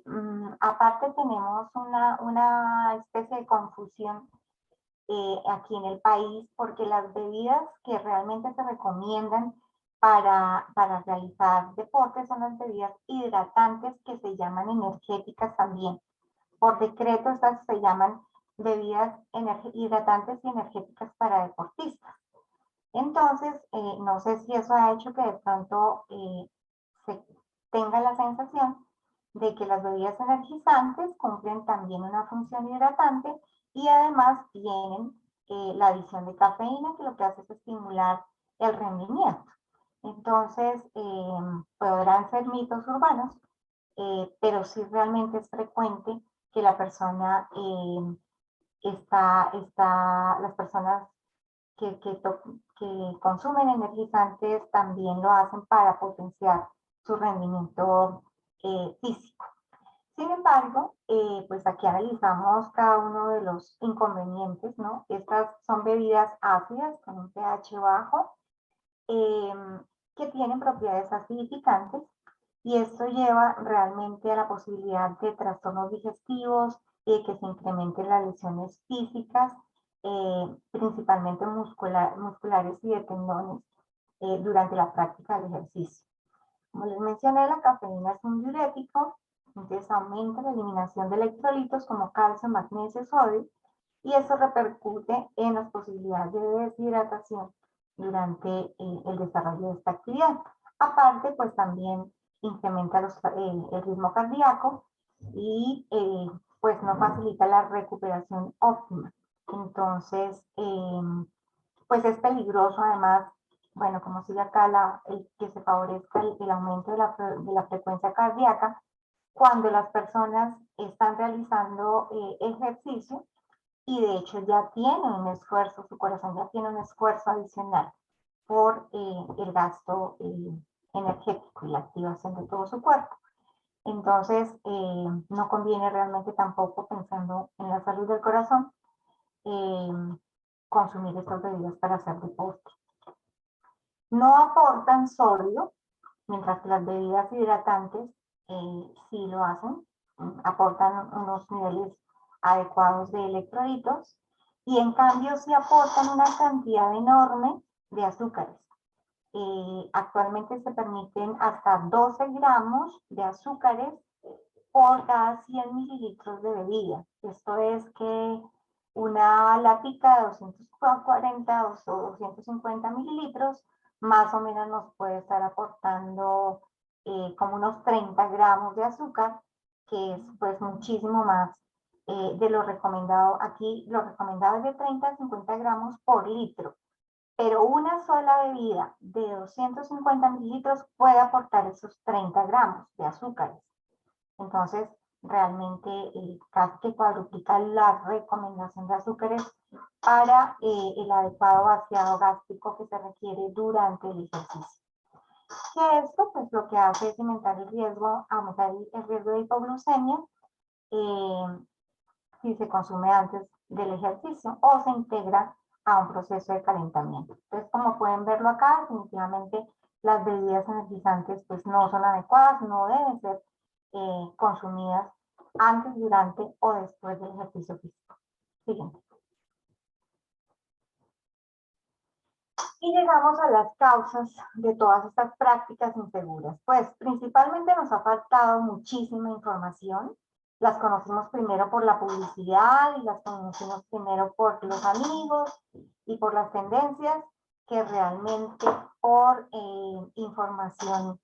Aparte tenemos una especie de confusión aquí en el país porque las bebidas que realmente se recomiendan para realizar deportes son las bebidas hidratantes que se llaman energéticas también. Por decreto estas se llaman bebidas hidratantes y energéticas para deportistas. Entonces, no sé si eso ha hecho que de pronto se tenga la sensación de que las bebidas energizantes cumplen también una función hidratante y además tienen la adición de cafeína que lo que hace es estimular el rendimiento. Entonces, podrán ser mitos urbanos, pero sí realmente es frecuente que la persona las personas que consumen energizantes también lo hacen para potenciar su rendimiento físico. Sin embargo, pues aquí analizamos cada uno de los inconvenientes, ¿no? Estas son bebidas ácidas con un pH bajo que tienen propiedades acidificantes y esto lleva realmente a la posibilidad de trastornos digestivos y que se incrementen las lesiones físicas, principalmente musculares y de tendones durante la práctica del ejercicio. Como les mencioné, la cafeína es un diurético, entonces aumenta la eliminación de electrolitos como calcio, magnesio, sodio, y eso repercute en las posibilidades de deshidratación durante el desarrollo de esta actividad. Aparte, pues también incrementa el ritmo cardíaco y pues no facilita la recuperación óptima. Entonces, pues es peligroso además, bueno, como sigue acá que se favorezca el aumento de la frecuencia cardíaca cuando las personas están realizando ejercicio y de hecho ya tienen un esfuerzo, su corazón ya tiene un esfuerzo adicional. por el gasto energético y la activación de todo su cuerpo. Entonces, no conviene realmente tampoco, pensando en la salud del corazón, consumir estas bebidas para hacer deporte. No aportan sodio, mientras que las bebidas hidratantes sí lo hacen, aportan unos niveles adecuados de electrolitos y en cambio sí aportan una cantidad enorme de azúcares. Actualmente se permiten hasta 12 gramos de azúcares por cada 100 mililitros de bebida. Esto es que una latica de 240 o 250 mililitros más o menos nos puede estar aportando como unos 30 gramos de azúcar, que es pues muchísimo más de lo recomendado. Aquí lo recomendado es de 30 a 50 gramos por litro, pero una sola bebida de 250 mililitros puede aportar esos 30 gramos de azúcares. Entonces, realmente casi que cuadruplica la recomendación de azúcares para el adecuado vaciado gástrico que se requiere durante el ejercicio. Que esto, pues lo que hace es aumentar el riesgo de hipoglucemia si se consume antes del ejercicio o se integra a un proceso de calentamiento. Entonces, como pueden verlo acá, definitivamente las bebidas energizantes pues no son adecuadas, no deben ser consumidas antes, durante o después del ejercicio físico. Siguiente. Y llegamos a las causas de todas estas prácticas inseguras. Pues principalmente nos ha faltado muchísima información. Las conocimos primero por la publicidad y las conocimos primero por los amigos y por las tendencias que realmente por información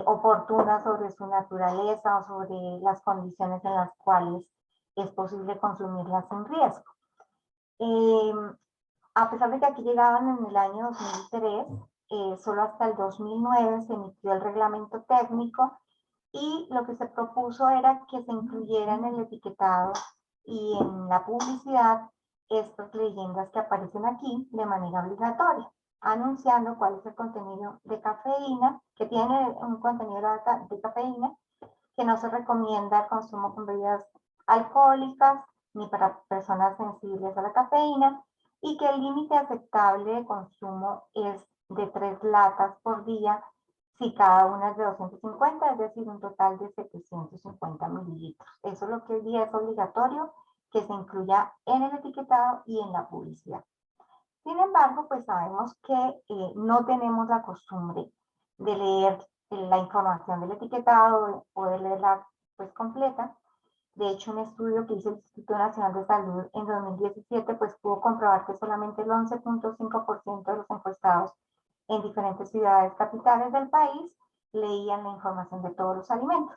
oportuna sobre su naturaleza o sobre las condiciones en las cuales es posible consumirlas sin riesgo. A pesar de que aquí llegaban en el año 2003, solo hasta el 2009 se emitió el reglamento técnico y lo que se propuso era que se incluyera en el etiquetado y en la publicidad estas leyendas que aparecen aquí de manera obligatoria, anunciando cuál es el contenido de cafeína, que tiene un contenido de cafeína, que no se recomienda el consumo con bebidas alcohólicas ni para personas sensibles a la cafeína, y que el límite aceptable de consumo es de 3 latas por día si cada una es de 250, es decir, un total de 750 mililitros. Eso es lo que hoy día es obligatorio que se incluya en el etiquetado y en la publicidad. Sin embargo, pues sabemos que no tenemos la costumbre de leer la información del etiquetado o de leerla pues completa. De hecho, un estudio que hizo el Instituto Nacional de Salud en 2017 pues pudo comprobar que solamente el 11.5% de los encuestados en diferentes ciudades capitales del país leían la información de todos los alimentos.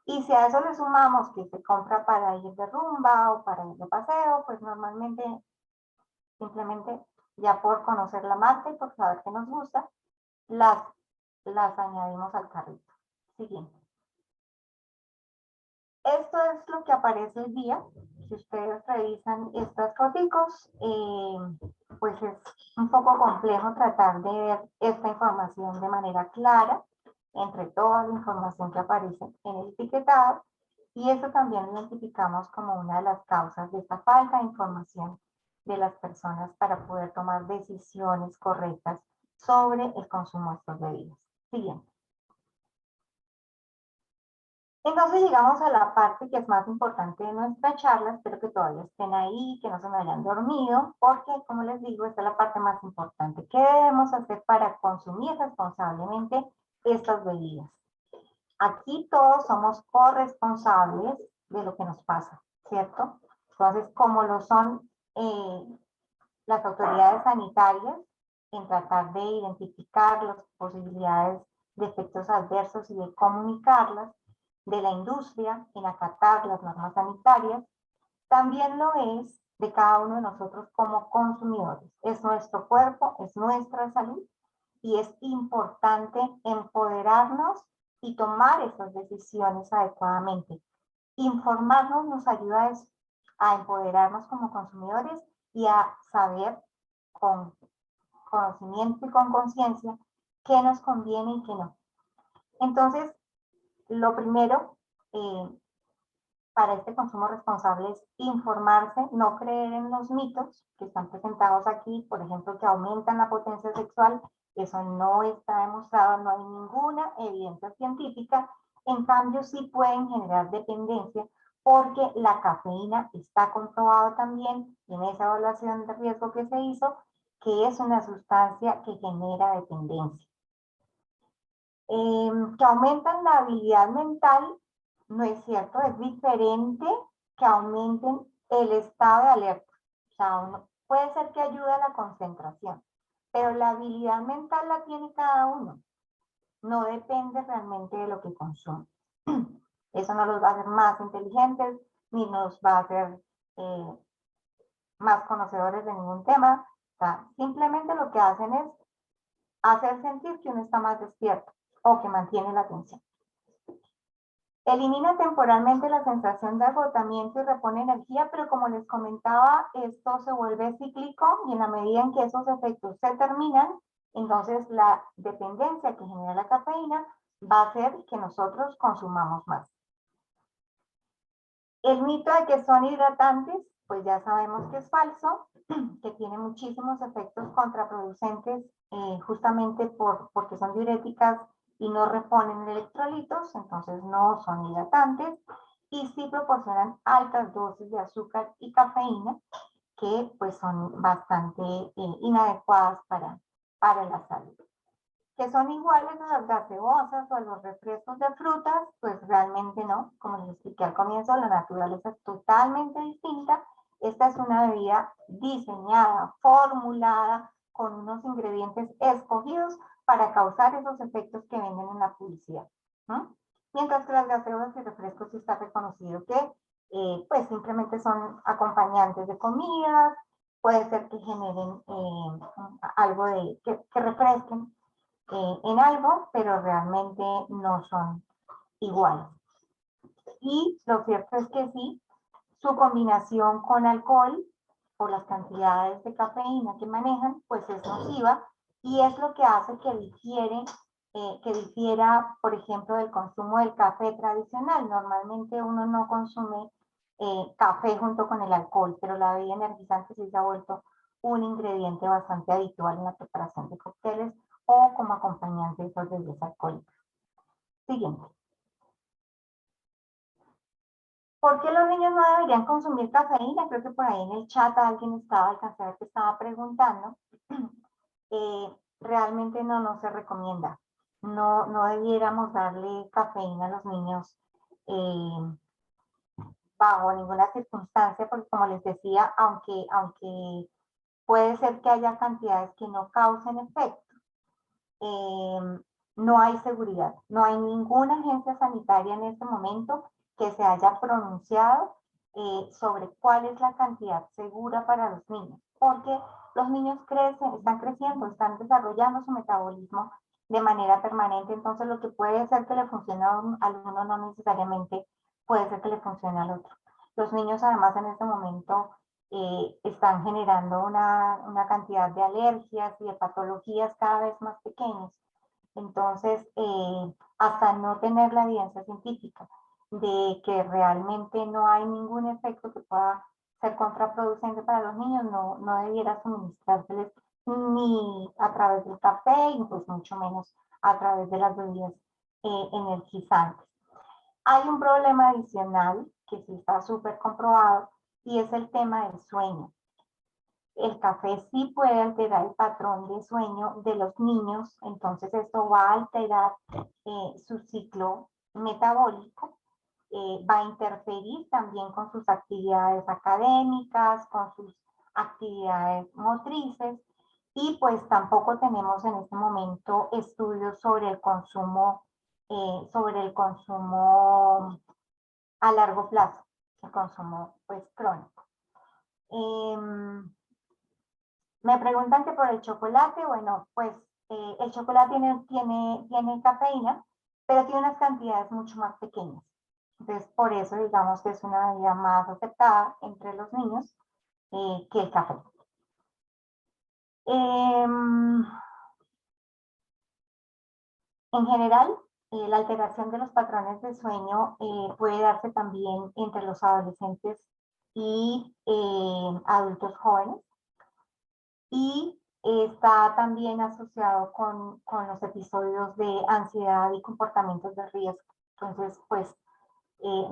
Y si a eso le sumamos que se compra para ir de rumba o para ir de paseo, pues normalmente simplemente ya por conocer la marca y por saber que nos gusta, las añadimos al carrito. Siguiente. Esto es lo que aparece el día. Si ustedes revisan estas fotos, pues es un poco complejo tratar de ver esta información de manera clara entre toda la información que aparece en el etiquetado, y eso también lo identificamos como una de las causas de esta falta de información de las personas para poder tomar decisiones correctas sobre el consumo de estas bebidas. Siguiente. Entonces llegamos a la parte que es más importante de nuestra charla. Espero que todavía estén ahí, que no se me hayan dormido, porque como les digo, esta es la parte más importante. ¿Qué debemos hacer para consumir responsablemente estas bebidas? Aquí todos somos corresponsables de lo que nos pasa, ¿cierto? Entonces, como lo son las autoridades sanitarias en tratar de identificar las posibilidades de efectos adversos y de comunicarlas, de la industria en acatar las normas sanitarias, también lo es de cada uno de nosotros como consumidores. Es nuestro cuerpo, es nuestra salud, y es importante empoderarnos y tomar esas decisiones adecuadamente. Informarnos nos ayuda a empoderarnos como consumidores y a saber con conocimiento y con conciencia qué nos conviene y qué no. Entonces, lo primero para este consumo responsable es informarse, no creer en los mitos que están presentados aquí, por ejemplo, que aumentan la potencia sexual. Eso no está demostrado, no hay ninguna evidencia científica. En cambio, sí pueden generar dependencia porque la cafeína está comprobado también en esa evaluación de riesgo que se hizo, que es una sustancia que genera dependencia. Que aumentan la habilidad mental, no es cierto, es diferente que aumenten el estado de alerta. O sea, puede ser que ayude a la concentración, pero la habilidad mental la tiene cada uno. No depende realmente de lo que consume. Eso no los va a hacer más inteligentes, ni nos va a hacer más conocedores de ningún tema. O sea, simplemente lo que hacen es hacer sentir que uno está más despierto o que mantiene la atención. Elimina temporalmente la sensación de agotamiento y repone energía, pero como les comentaba, esto se vuelve cíclico y en la medida en que esos efectos se terminan, entonces la dependencia que genera la cafeína va a hacer que nosotros consumamos más. El mito de que son hidratantes, pues ya sabemos que es falso, que tiene muchísimos efectos contraproducentes justamente porque son diuréticas y no reponen electrolitos, entonces no son hidratantes y sí proporcionan altas dosis de azúcar y cafeína que pues son bastante inadecuadas para la salud. Que son iguales a las gaseosas o a los refrescos de frutas, pues realmente no. Como les expliqué al comienzo, la naturaleza es totalmente distinta. Esta es una bebida diseñada, formulada, con unos ingredientes escogidos para causar esos efectos que venden en la publicidad, ¿no? Mientras que las gaseosas y refrescos sí está reconocido que pues simplemente son acompañantes de comidas, puede ser que generen algo que refresquen en algo, pero realmente no son iguales. Y lo cierto es que sí, su combinación con alcohol, por las cantidades de cafeína que manejan, pues es nociva y es lo que hace que difiera, por ejemplo, del consumo del café tradicional. Normalmente uno no consume café junto con el alcohol, pero la bebida energizante sí se ha vuelto un ingrediente bastante habitual en la preparación de cócteles o como acompañante de esas bebidas alcohólicas. Siguiente. ¿Por qué los niños no deberían consumir cafeína? Creo que por ahí en el chat alguien alcancé a ver que estaba preguntando. Realmente no se recomienda. No debiéramos darle cafeína a los niños bajo ninguna circunstancia, porque como les decía, aunque puede ser que haya cantidades que no causen efecto, no hay seguridad. No hay ninguna agencia sanitaria en este momento que se haya pronunciado sobre cuál es la cantidad segura para los niños, porque los niños están creciendo, están desarrollando su metabolismo de manera permanente, entonces lo que puede ser que le funcione al uno no necesariamente puede ser que le funcione al otro. Los niños además en este momento están generando una cantidad de alergias y de patologías cada vez más pequeñas. Entonces, hasta no tener la evidencia científica de que realmente no hay ningún efecto que pueda ser contraproducente para los niños, no debiera suministrárseles ni a través del café, y pues mucho menos a través de las bebidas energizantes. Hay un problema adicional que sí está súper comprobado y es el tema del sueño. El café sí puede alterar el patrón de sueño de los niños, entonces esto va a alterar su ciclo metabólico, va a interferir también con sus actividades académicas, con sus actividades motrices y pues tampoco tenemos en este momento estudios sobre el consumo a largo plazo, el consumo pues crónico. Me preguntan que por el chocolate, bueno, pues el chocolate tiene cafeína, pero tiene unas cantidades mucho más pequeñas. Entonces, por eso digamos que es una bebida más aceptada entre los niños que el café. En general, la alteración de los patrones de sueño puede darse también entre los adolescentes y adultos jóvenes, y está también asociado con los episodios de ansiedad y comportamientos de riesgo. Entonces, pues,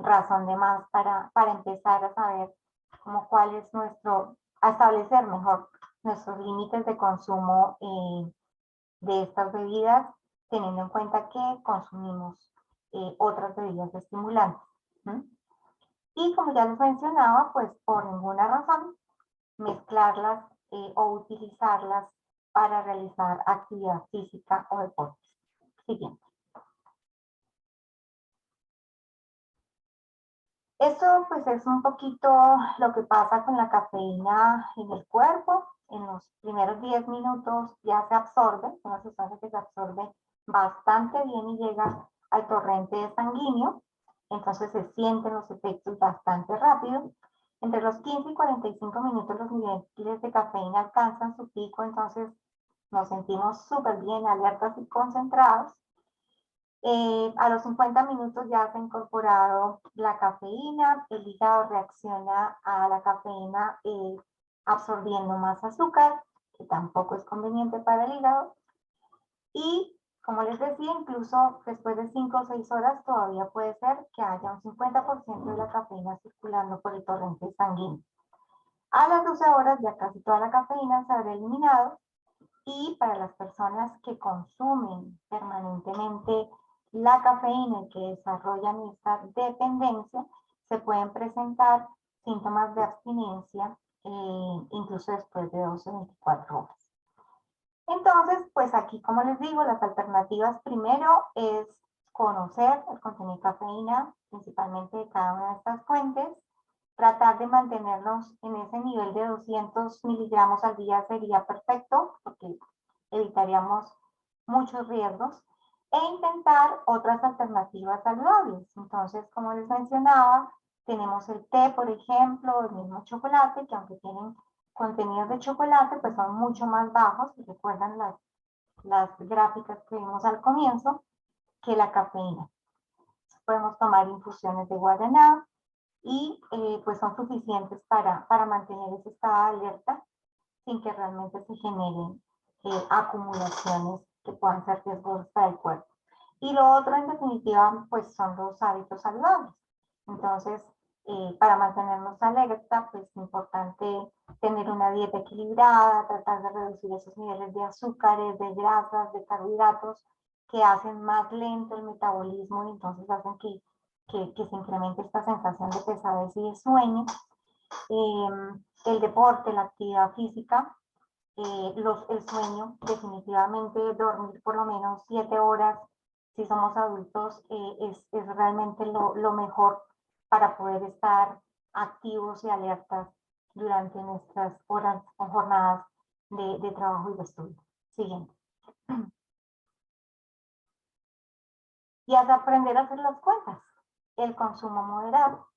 razón de más para empezar a saber cuál es a establecer mejor nuestros límites de consumo de estas bebidas, teniendo en cuenta que consumimos otras bebidas estimulantes. Y como ya les mencionaba, pues por ninguna razón mezclarlas o utilizarlas para realizar actividad física o deportes. Siguiente. Esto pues es un poquito lo que pasa con la cafeína en el cuerpo. En los primeros 10 minutos ya se absorbe, es una sustancia que se absorbe bastante bien y llega al torrente sanguíneo, entonces se sienten los efectos bastante rápido. Entre los 15 y 45 minutos los niveles de cafeína alcanzan su pico, entonces nos sentimos súper bien, alertas y concentrados. A los 50 minutos ya se ha incorporado la cafeína, el hígado reacciona a la cafeína absorbiendo más azúcar, que tampoco es conveniente para el hígado. Y como les decía, incluso después de 5 o 6 horas todavía puede ser que haya un 50% de la cafeína circulando por el torrente sanguíneo. A las 12 horas ya casi toda la cafeína se habrá eliminado, y para las personas que consumen permanentemente la cafeína y que desarrollan esta dependencia, se pueden presentar síntomas de abstinencia incluso después de 12 o 24 horas. Entonces, pues aquí, como les digo, las alternativas primero es conocer el contenido de cafeína, principalmente de cada una de estas fuentes. Tratar de mantenernos en ese nivel de 200 miligramos al día sería perfecto, porque evitaríamos muchos riesgos, e intentar otras alternativas saludables. Entonces, como les mencionaba, tenemos el té, por ejemplo, el mismo chocolate, que aunque tienen contenidos de chocolate, pues son mucho más bajos, si recuerdan las gráficas que vimos al comienzo, que la cafeína. Podemos tomar infusiones de guaraná, y pues son suficientes para mantener ese estado de alerta sin que realmente se generen acumulaciones que puedan ser riesgosas para el cuerpo. Y lo otro, en definitiva, pues son los hábitos saludables. Entonces, para mantenernos alerta, pues es importante tener una dieta equilibrada, tratar de reducir esos niveles de azúcares, de grasas, de carbohidratos, que hacen más lento el metabolismo y entonces hacen que se incremente esta sensación de pesadez y de sueño. El deporte, la actividad física, el sueño, definitivamente dormir por lo menos 7 horas, si somos adultos, es realmente lo mejor para poder estar activos y alertas durante nuestras horas o jornadas de trabajo y de estudio. Siguiente. Y hasta aprender a hacer las cuentas. El consumo moderado.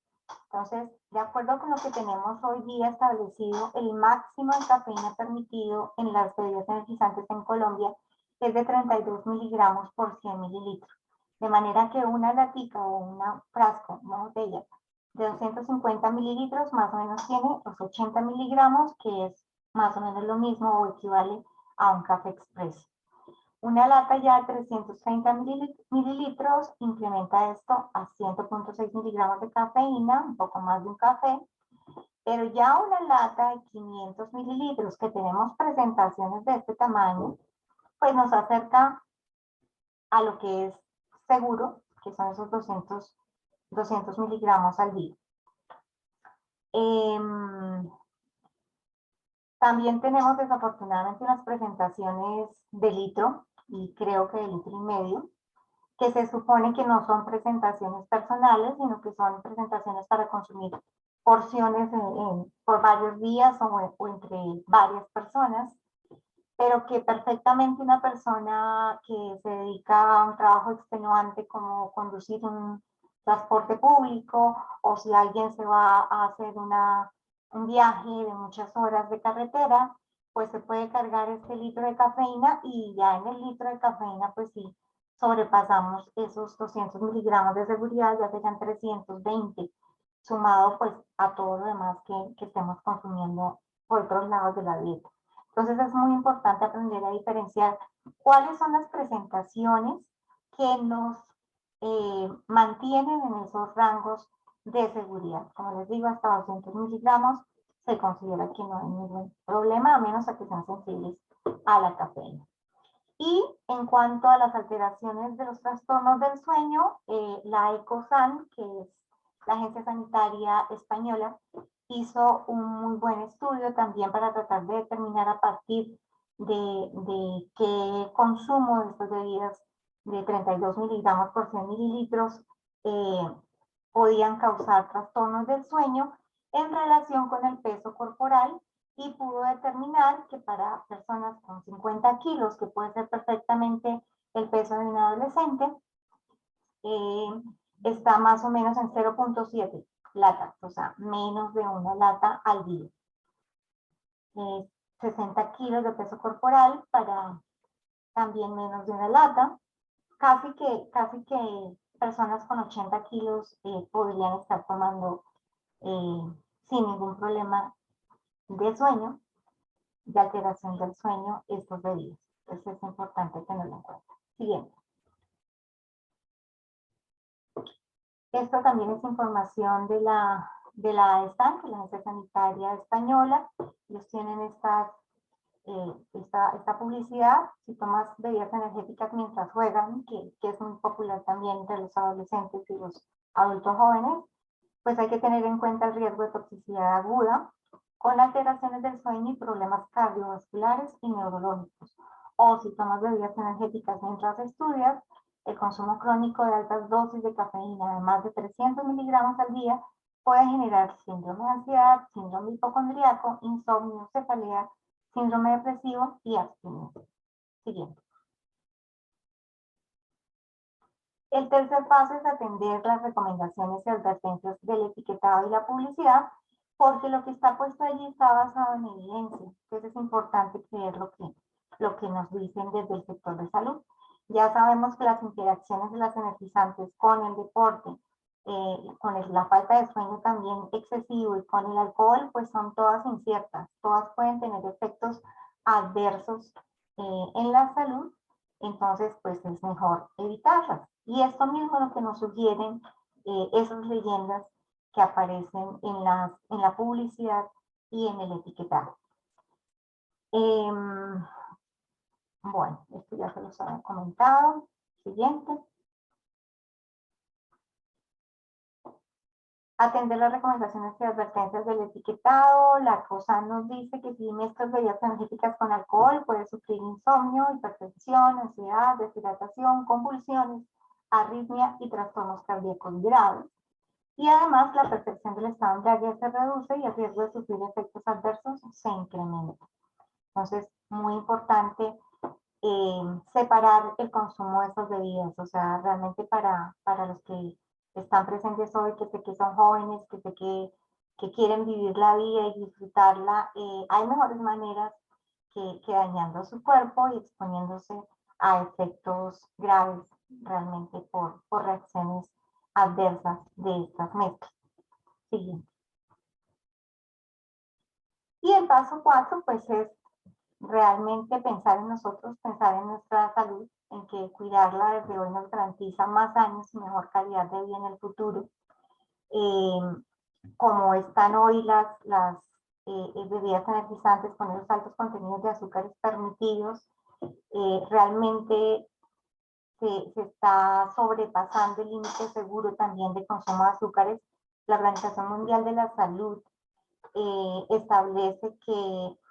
Entonces, de acuerdo con lo que tenemos hoy día establecido, el máximo de cafeína permitido en las bebidas energizantes en Colombia es de 32 miligramos por 100 mililitros. De manera que una latica o un frasco, una botella de 250 mililitros más o menos tiene los 80 miligramos, que es más o menos lo mismo o equivale a un café expreso. Una lata ya de 330 mililitros incrementa esto a 100.6 miligramos de cafeína, un poco más de un café, pero ya una lata de 500 mililitros, que tenemos presentaciones de este tamaño, pues nos acerca a lo que es seguro, que son esos 200 miligramos al día. También tenemos desafortunadamente unas presentaciones de litro, y creo que de litro y medio, que se supone que no son presentaciones personales, sino que son presentaciones para consumir porciones por varios días o entre varias personas, pero que perfectamente una persona que se dedica a un trabajo extenuante como conducir un transporte público, o si alguien se va a hacer un viaje de muchas horas de carretera, pues se puede cargar este litro de cafeína y ya en el litro de cafeína, pues sí, sobrepasamos esos 200 miligramos de seguridad, ya serían 320, sumado pues a todo lo demás que estemos consumiendo por otros lados de la dieta. Entonces es muy importante aprender a diferenciar cuáles son las presentaciones que nos mantienen en esos rangos de seguridad. Como les digo, hasta 200 miligramos se considera que no hay ningún problema, a menos a que sean sensibles a la cafeína. Y en cuanto a las alteraciones de los trastornos del sueño, la ECOSAN, que es la Agencia Sanitaria Española, hizo un muy buen estudio también para tratar de determinar a partir de qué consumo de estas bebidas de 32 miligramos por 100 mililitros podían causar trastornos del sueño en relación con el peso corporal, y pudo determinar que para personas con 50 kilos, que puede ser perfectamente el peso de un adolescente, está más o menos en 0.7 latas, o sea, menos de una lata al día. 60 kilos de peso corporal para también menos de una lata. Casi que personas con 80 kilos podrían estar tomando sin ningún problema de sueño, de alteración del sueño, estos bebidas. Entonces es importante tenerlo en cuenta. Siguiente. Esto también es información de la AESAN, que es la Agencia Sanitaria Española. Ellos tienen esta publicidad. Si tomas bebidas energéticas mientras juegan, que es muy popular también entre los adolescentes y los adultos jóvenes, pues hay que tener en cuenta el riesgo de toxicidad aguda con alteraciones del sueño y problemas cardiovasculares y neurológicos. O si tomas bebidas energéticas mientras estudias, el consumo crónico de altas dosis de cafeína de más de 300 miligramos al día puede generar síndrome de ansiedad, síndrome hipocondríaco, insomnio, cefalea, síndrome depresivo y abstinencia. Siguiente. El tercer paso es atender las recomendaciones y advertencias del etiquetado y la publicidad, porque lo que está puesto allí está basado en evidencia. Entonces es importante creer lo que nos dicen desde el sector de salud. Ya sabemos que las interacciones de las energizantes con el deporte, con la falta de sueño también excesivo y con el alcohol, pues son todas inciertas. Todas pueden tener efectos adversos en la salud, entonces pues es mejor evitarlas. Y esto mismo es lo que nos sugieren esas leyendas que aparecen en la publicidad y en el etiquetado. Bueno, esto ya se los había comentado. Siguiente. Atender las recomendaciones y advertencias del etiquetado. La cosa nos dice que si mezclas bebidas energéticas con alcohol, puedes sufrir insomnio, hipertensión, ansiedad, deshidratación, convulsiones, arritmia y trastornos cardíacos graves. Y además la percepción del estado de embriaguez se reduce y el riesgo de sufrir efectos adversos se incrementa. Entonces, muy importante separar el consumo de estas bebidas, o sea, realmente para los que están presentes hoy, que sé que son jóvenes, que sé que quieren vivir la vida y disfrutarla, hay mejores maneras que dañando su cuerpo y exponiéndose a efectos graves realmente por reacciones adversas de estas mezclas. Siguiente. Y el paso 4, pues es realmente pensar en nosotros, pensar en nuestra salud, en que cuidarla desde hoy nos garantiza más años y mejor calidad de vida en el futuro. Como están hoy las bebidas energizantes con los altos contenidos de azúcares permitidos, realmente se está sobrepasando el límite seguro también de consumo de azúcares. La Organización Mundial de la Salud establece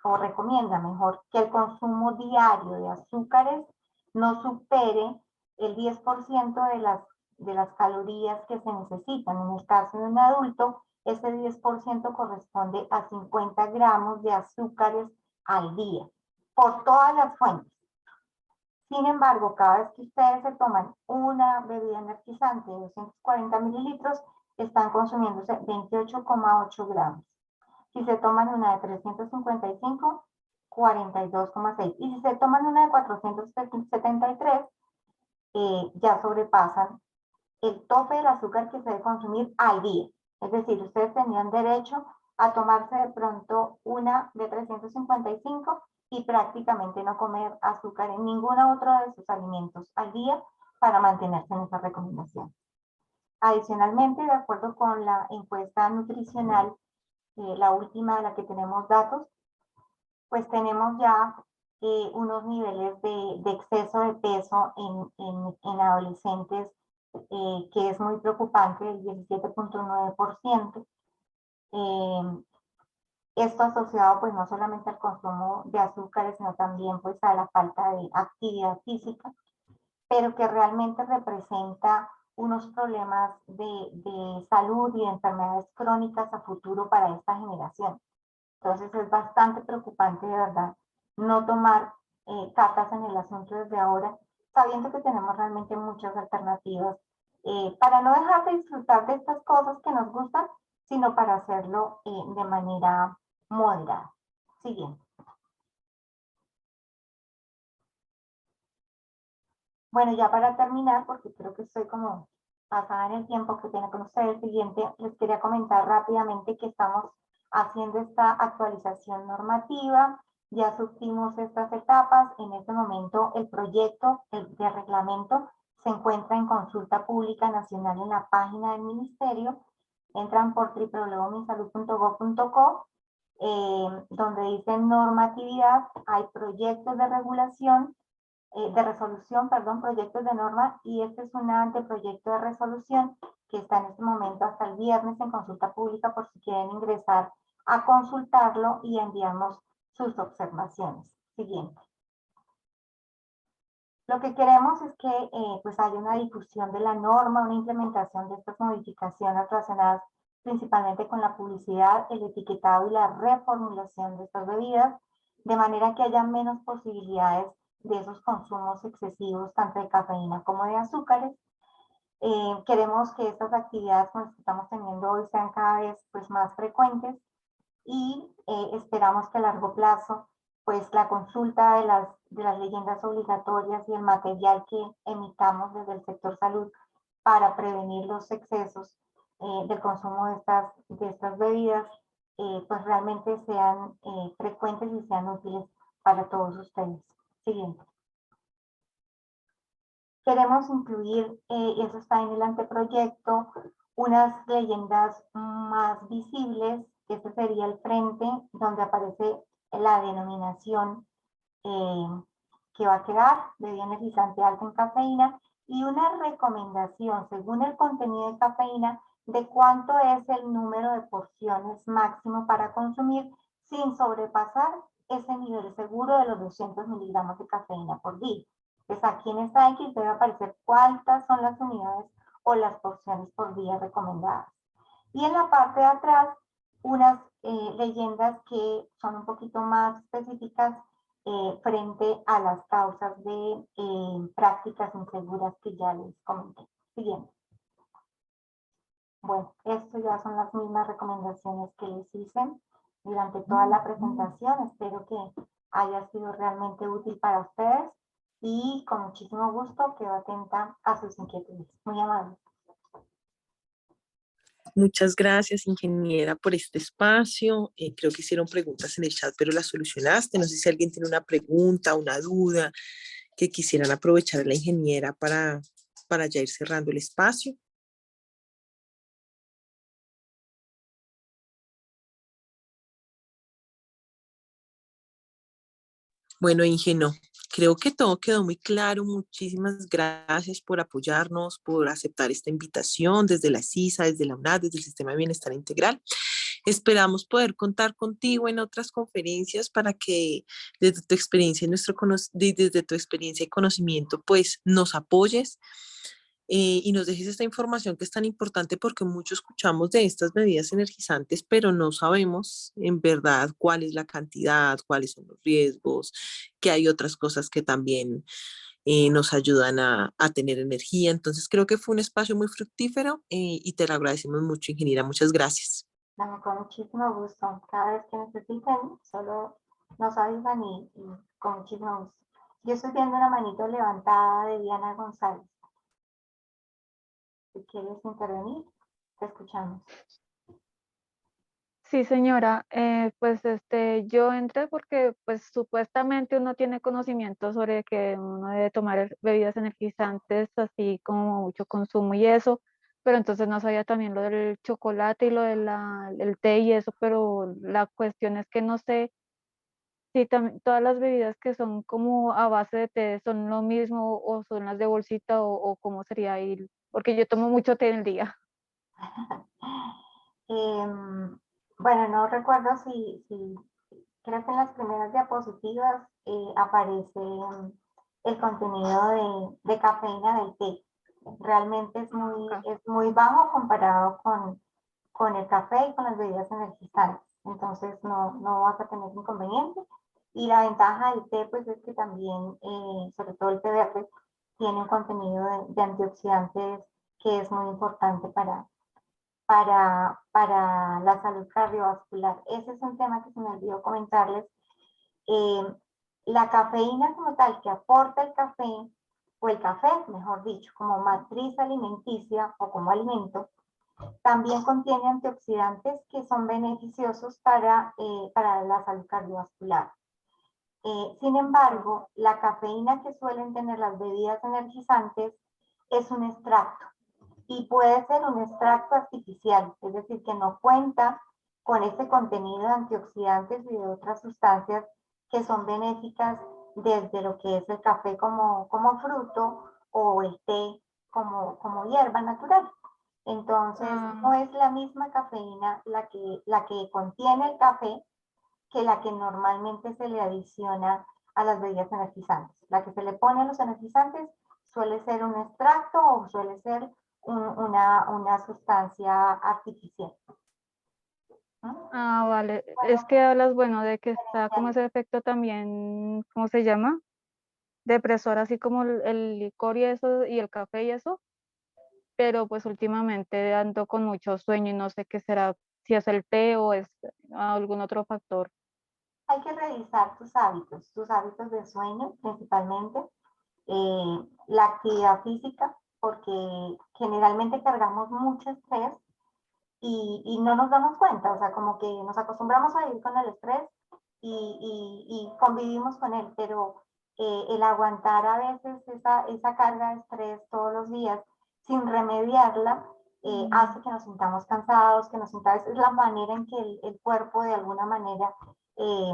o recomienda mejor, que el consumo diario de azúcares no supere el 10% de las calorías que se necesitan. En el caso de un adulto, ese 10% corresponde a 50 gramos de azúcares al día, por todas las fuentes. Sin embargo, cada vez que ustedes se toman una bebida energizante de 240 mililitros, están consumiéndose 28,8 gramos. Si se toman una de 355, 42,6. Y si se toman una de 473, ya sobrepasan el tope del azúcar que se debe consumir al día. Es decir, ustedes tenían derecho a tomarse de pronto una de 355 y prácticamente no comer azúcar en ninguno otro de sus alimentos al día para mantenerse en esa recomendación. Adicionalmente, de acuerdo con la encuesta nutricional, la última de la que tenemos datos, pues tenemos ya unos niveles de exceso de peso en adolescentes que es muy preocupante, el 17,9%. Esto asociado pues no solamente al consumo de azúcares, sino también pues a la falta de actividad física, pero que realmente representa unos problemas de salud y de enfermedades crónicas a futuro para esta generación. Entonces es bastante preocupante de verdad no tomar cartas en el asunto desde ahora, sabiendo que tenemos realmente muchas alternativas para no dejar de disfrutar de estas cosas que nos gustan, sino para hacerlo de manera moderada. Siguiente. Bueno, ya para terminar, porque creo que estoy como pasada en el tiempo que tiene con ustedes, el siguiente, les quería comentar rápidamente que estamos haciendo esta actualización normativa, ya subimos estas etapas, en este momento el proyecto de reglamento se encuentra en consulta pública nacional en la página del ministerio, entran por www.misalud.gov.co, donde dice normatividad, hay proyectos de regulación, de resolución, perdón, proyectos de norma, y este es un anteproyecto de resolución que está en este momento hasta el viernes en consulta pública por si quieren ingresar a consultarlo y enviarnos sus observaciones. Siguiente. Lo que queremos es que pues haya una difusión de la norma, una implementación de estas modificaciones relacionadas principalmente con la publicidad, el etiquetado y la reformulación de estas bebidas, de manera que haya menos posibilidades de esos consumos excesivos, tanto de cafeína como de azúcares. Queremos que estas actividades con las que estamos teniendo hoy sean cada vez pues, más frecuentes y esperamos que a largo plazo pues la consulta de las leyendas obligatorias y el material que emitamos desde el sector salud para prevenir los excesos del consumo de estas bebidas, pues realmente sean frecuentes y sean útiles para todos ustedes. Siguiente. Queremos incluir, y eso está en el anteproyecto, unas leyendas más visibles. Este sería el frente donde aparece la denominación que va a quedar, bebida energizante alta en cafeína, y una recomendación según el contenido de cafeína de cuánto es el número de porciones máximo para consumir sin sobrepasar ese nivel seguro de los 200 miligramos de cafeína por día. Pues aquí en esta X debe aparecer cuántas son las unidades o las porciones por día recomendadas. Y en la parte de atrás, unas leyendas que son un poquito más específicas frente a las causas de prácticas inseguras que ya les comenté. Siguiente. Bueno, esto ya son las mismas recomendaciones que les hice durante toda la presentación. Espero que haya sido realmente útil para ustedes y con muchísimo gusto quedo atenta a sus inquietudes. Muy amable.
Muchas gracias, ingeniera, por este espacio. Creo que hicieron preguntas en el chat, pero las solucionaste. No sé si alguien tiene una pregunta, una duda, que quisieran aprovechar a la ingeniera para ya ir cerrando el espacio. Bueno, Inge, no. Creo que todo quedó muy claro. Muchísimas gracias por apoyarnos, por aceptar esta invitación desde la CISA, desde la UNAD, desde el Sistema de Bienestar Integral. Esperamos poder contar contigo en otras conferencias para que desde tu experiencia desde tu experiencia y conocimiento, pues nos apoyes y nos dejes esta información que es tan importante porque mucho escuchamos de estas bebidas energizantes, pero no sabemos en verdad cuál es la cantidad, cuáles son los riesgos, que hay otras cosas que también nos ayudan a tener energía. Entonces creo que fue un espacio muy fructífero y te lo agradecemos mucho, ingeniera. Muchas gracias.
Dame con muchísimo gusto. Cada vez que necesiten, solo nos avisan y con muchísimo gusto. Yo estoy viendo una manito levantada de Diana González. Si quieres intervenir, te escuchamos.
Sí, señora, pues yo entré porque pues supuestamente uno tiene conocimiento sobre que uno debe tomar bebidas energizantes así como mucho consumo y eso, pero entonces no sabía también lo del chocolate y lo del el té y eso, pero la cuestión es que no sé si todas las bebidas que son como a base de té son lo mismo o son las de bolsita o cómo sería ahí, porque yo tomo mucho té en el día.
Bueno, no recuerdo si creo que en las primeras diapositivas aparece el contenido de cafeína del té. Realmente
Ok.
es muy bajo comparado con el café y con las bebidas energizantes. Entonces no vas a tener inconveniente. Y la ventaja del té pues es que también, sobre todo el té verde, tiene un contenido de antioxidantes que es muy importante para la salud cardiovascular. Ese es un tema que se me olvidó comentarles. Eh, la cafeína como tal que aporta el café, o el café, mejor dicho, como matriz alimenticia o como alimento, también contiene antioxidantes que son beneficiosos para la salud cardiovascular. Sin embargo, la cafeína que suelen tener las bebidas energizantes es un extracto y puede ser un extracto artificial, es decir, que no cuenta con ese contenido de antioxidantes y de otras sustancias que son benéficas desde lo que es el café como fruto o el té como hierba natural. Entonces,
Ah,
no es la misma cafeína la que contiene el café que la que normalmente se le adiciona a las bebidas energizantes. La que se le pone a los energizantes suele ser un extracto o suele ser una sustancia artificial. ¿No?
vale. Es
Bueno,
que hablas, bueno, de que está como ese efecto también, ¿cómo se llama? Depresor, así como el licor y eso, y el café y eso, pero pues últimamente ando con mucho sueño y no sé qué será, si es el té o es algún otro factor.
hay que revisar tus hábitos de sueño principalmente, la actividad física, porque generalmente cargamos mucho estrés y no nos damos cuenta, o sea, como que nos acostumbramos a vivir con el estrés y convivimos con él, pero el aguantar a veces esa carga de estrés todos los días sin remediarla hace que nos sintamos cansados, que nos sintamos, es la manera en que el cuerpo de alguna manera eh,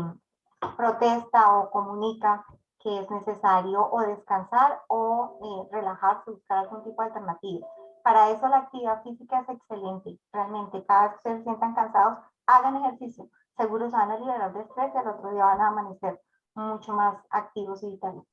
protesta o comunica que es necesario o descansar o relajarse, buscar algún tipo de alternativa. Para eso la actividad física es excelente, realmente. Cada vez que se sientan cansados, hagan ejercicio. Seguro se van a liberar de estrés y al otro día van a amanecer mucho más activos y vitales.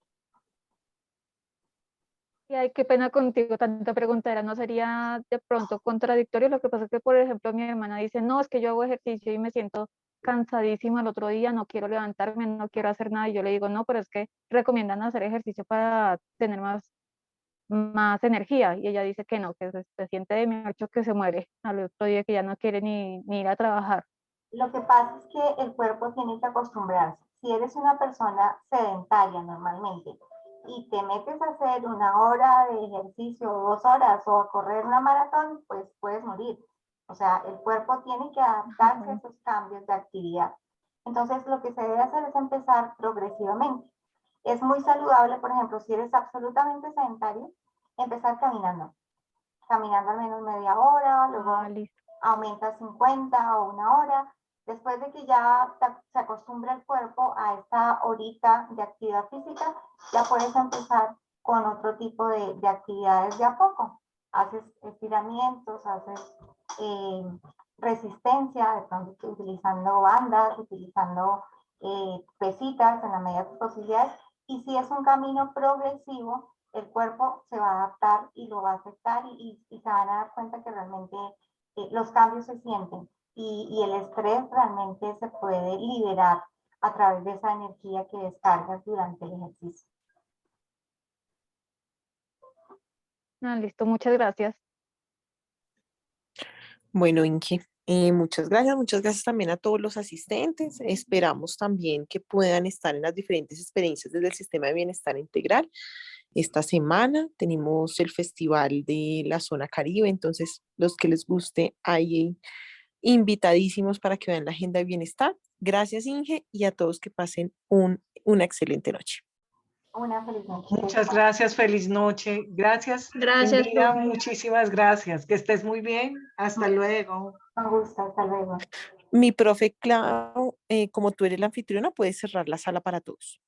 Y ay, qué pena contigo, tanta preguntera, ¿no sería de pronto contradictorio? Lo que pasa es que, por ejemplo, mi hermana dice, no, es que yo hago ejercicio y me siento cansadísima el otro día, no quiero levantarme, no quiero hacer nada, y yo le digo, no, pero es que recomiendan hacer ejercicio para tener más energía, y ella dice que no, que se siente de mucho que se muere al otro día, que ya no quiere ni ir a trabajar.
Lo que pasa es que el cuerpo tiene que acostumbrarse. Si eres una persona sedentaria normalmente y te metes a hacer una hora de ejercicio o 2 horas o a correr una maratón, pues puedes morir. O sea, el cuerpo tiene que adaptarse a
Bueno,
esos cambios de actividad. Entonces, lo que se debe hacer es empezar progresivamente. Es muy saludable, por ejemplo, si eres absolutamente sedentario, empezar caminando al menos media hora, luego
listo.
aumenta 50 o 1 hora. Después de que ya se acostumbra el cuerpo a esta horita de actividad física, ya puedes empezar con otro tipo de actividades de a poco. Haces estiramientos, haces eh, resistencia, de pronto utilizando bandas, utilizando pesitas en la medida de tus posibilidades. Y si es un camino progresivo, el cuerpo se va a adaptar y lo va a aceptar y se van a dar cuenta que realmente los cambios se sienten y el estrés realmente se puede liberar a través de esa energía que descargas durante el ejercicio.
Listo, muchas gracias.
Bueno, Inge, Muchas gracias también a todos los asistentes. Esperamos también que puedan estar en las diferentes experiencias desde el Sistema de Bienestar Integral. Esta semana tenemos el Festival de la Zona Caribe, entonces los que les guste, hay invitadísimos para que vean la agenda de bienestar. Gracias, Inge, y a todos que pasen una excelente noche.
Una feliz noche.
Muchas gracias, feliz noche. Gracias,
Gracias,
Indira,
profe.
muchísimas gracias. Que estés muy bien. Hasta luego.
Con gusto, hasta luego.
Mi profe Clau, como tú eres la anfitriona, puedes cerrar la sala para todos.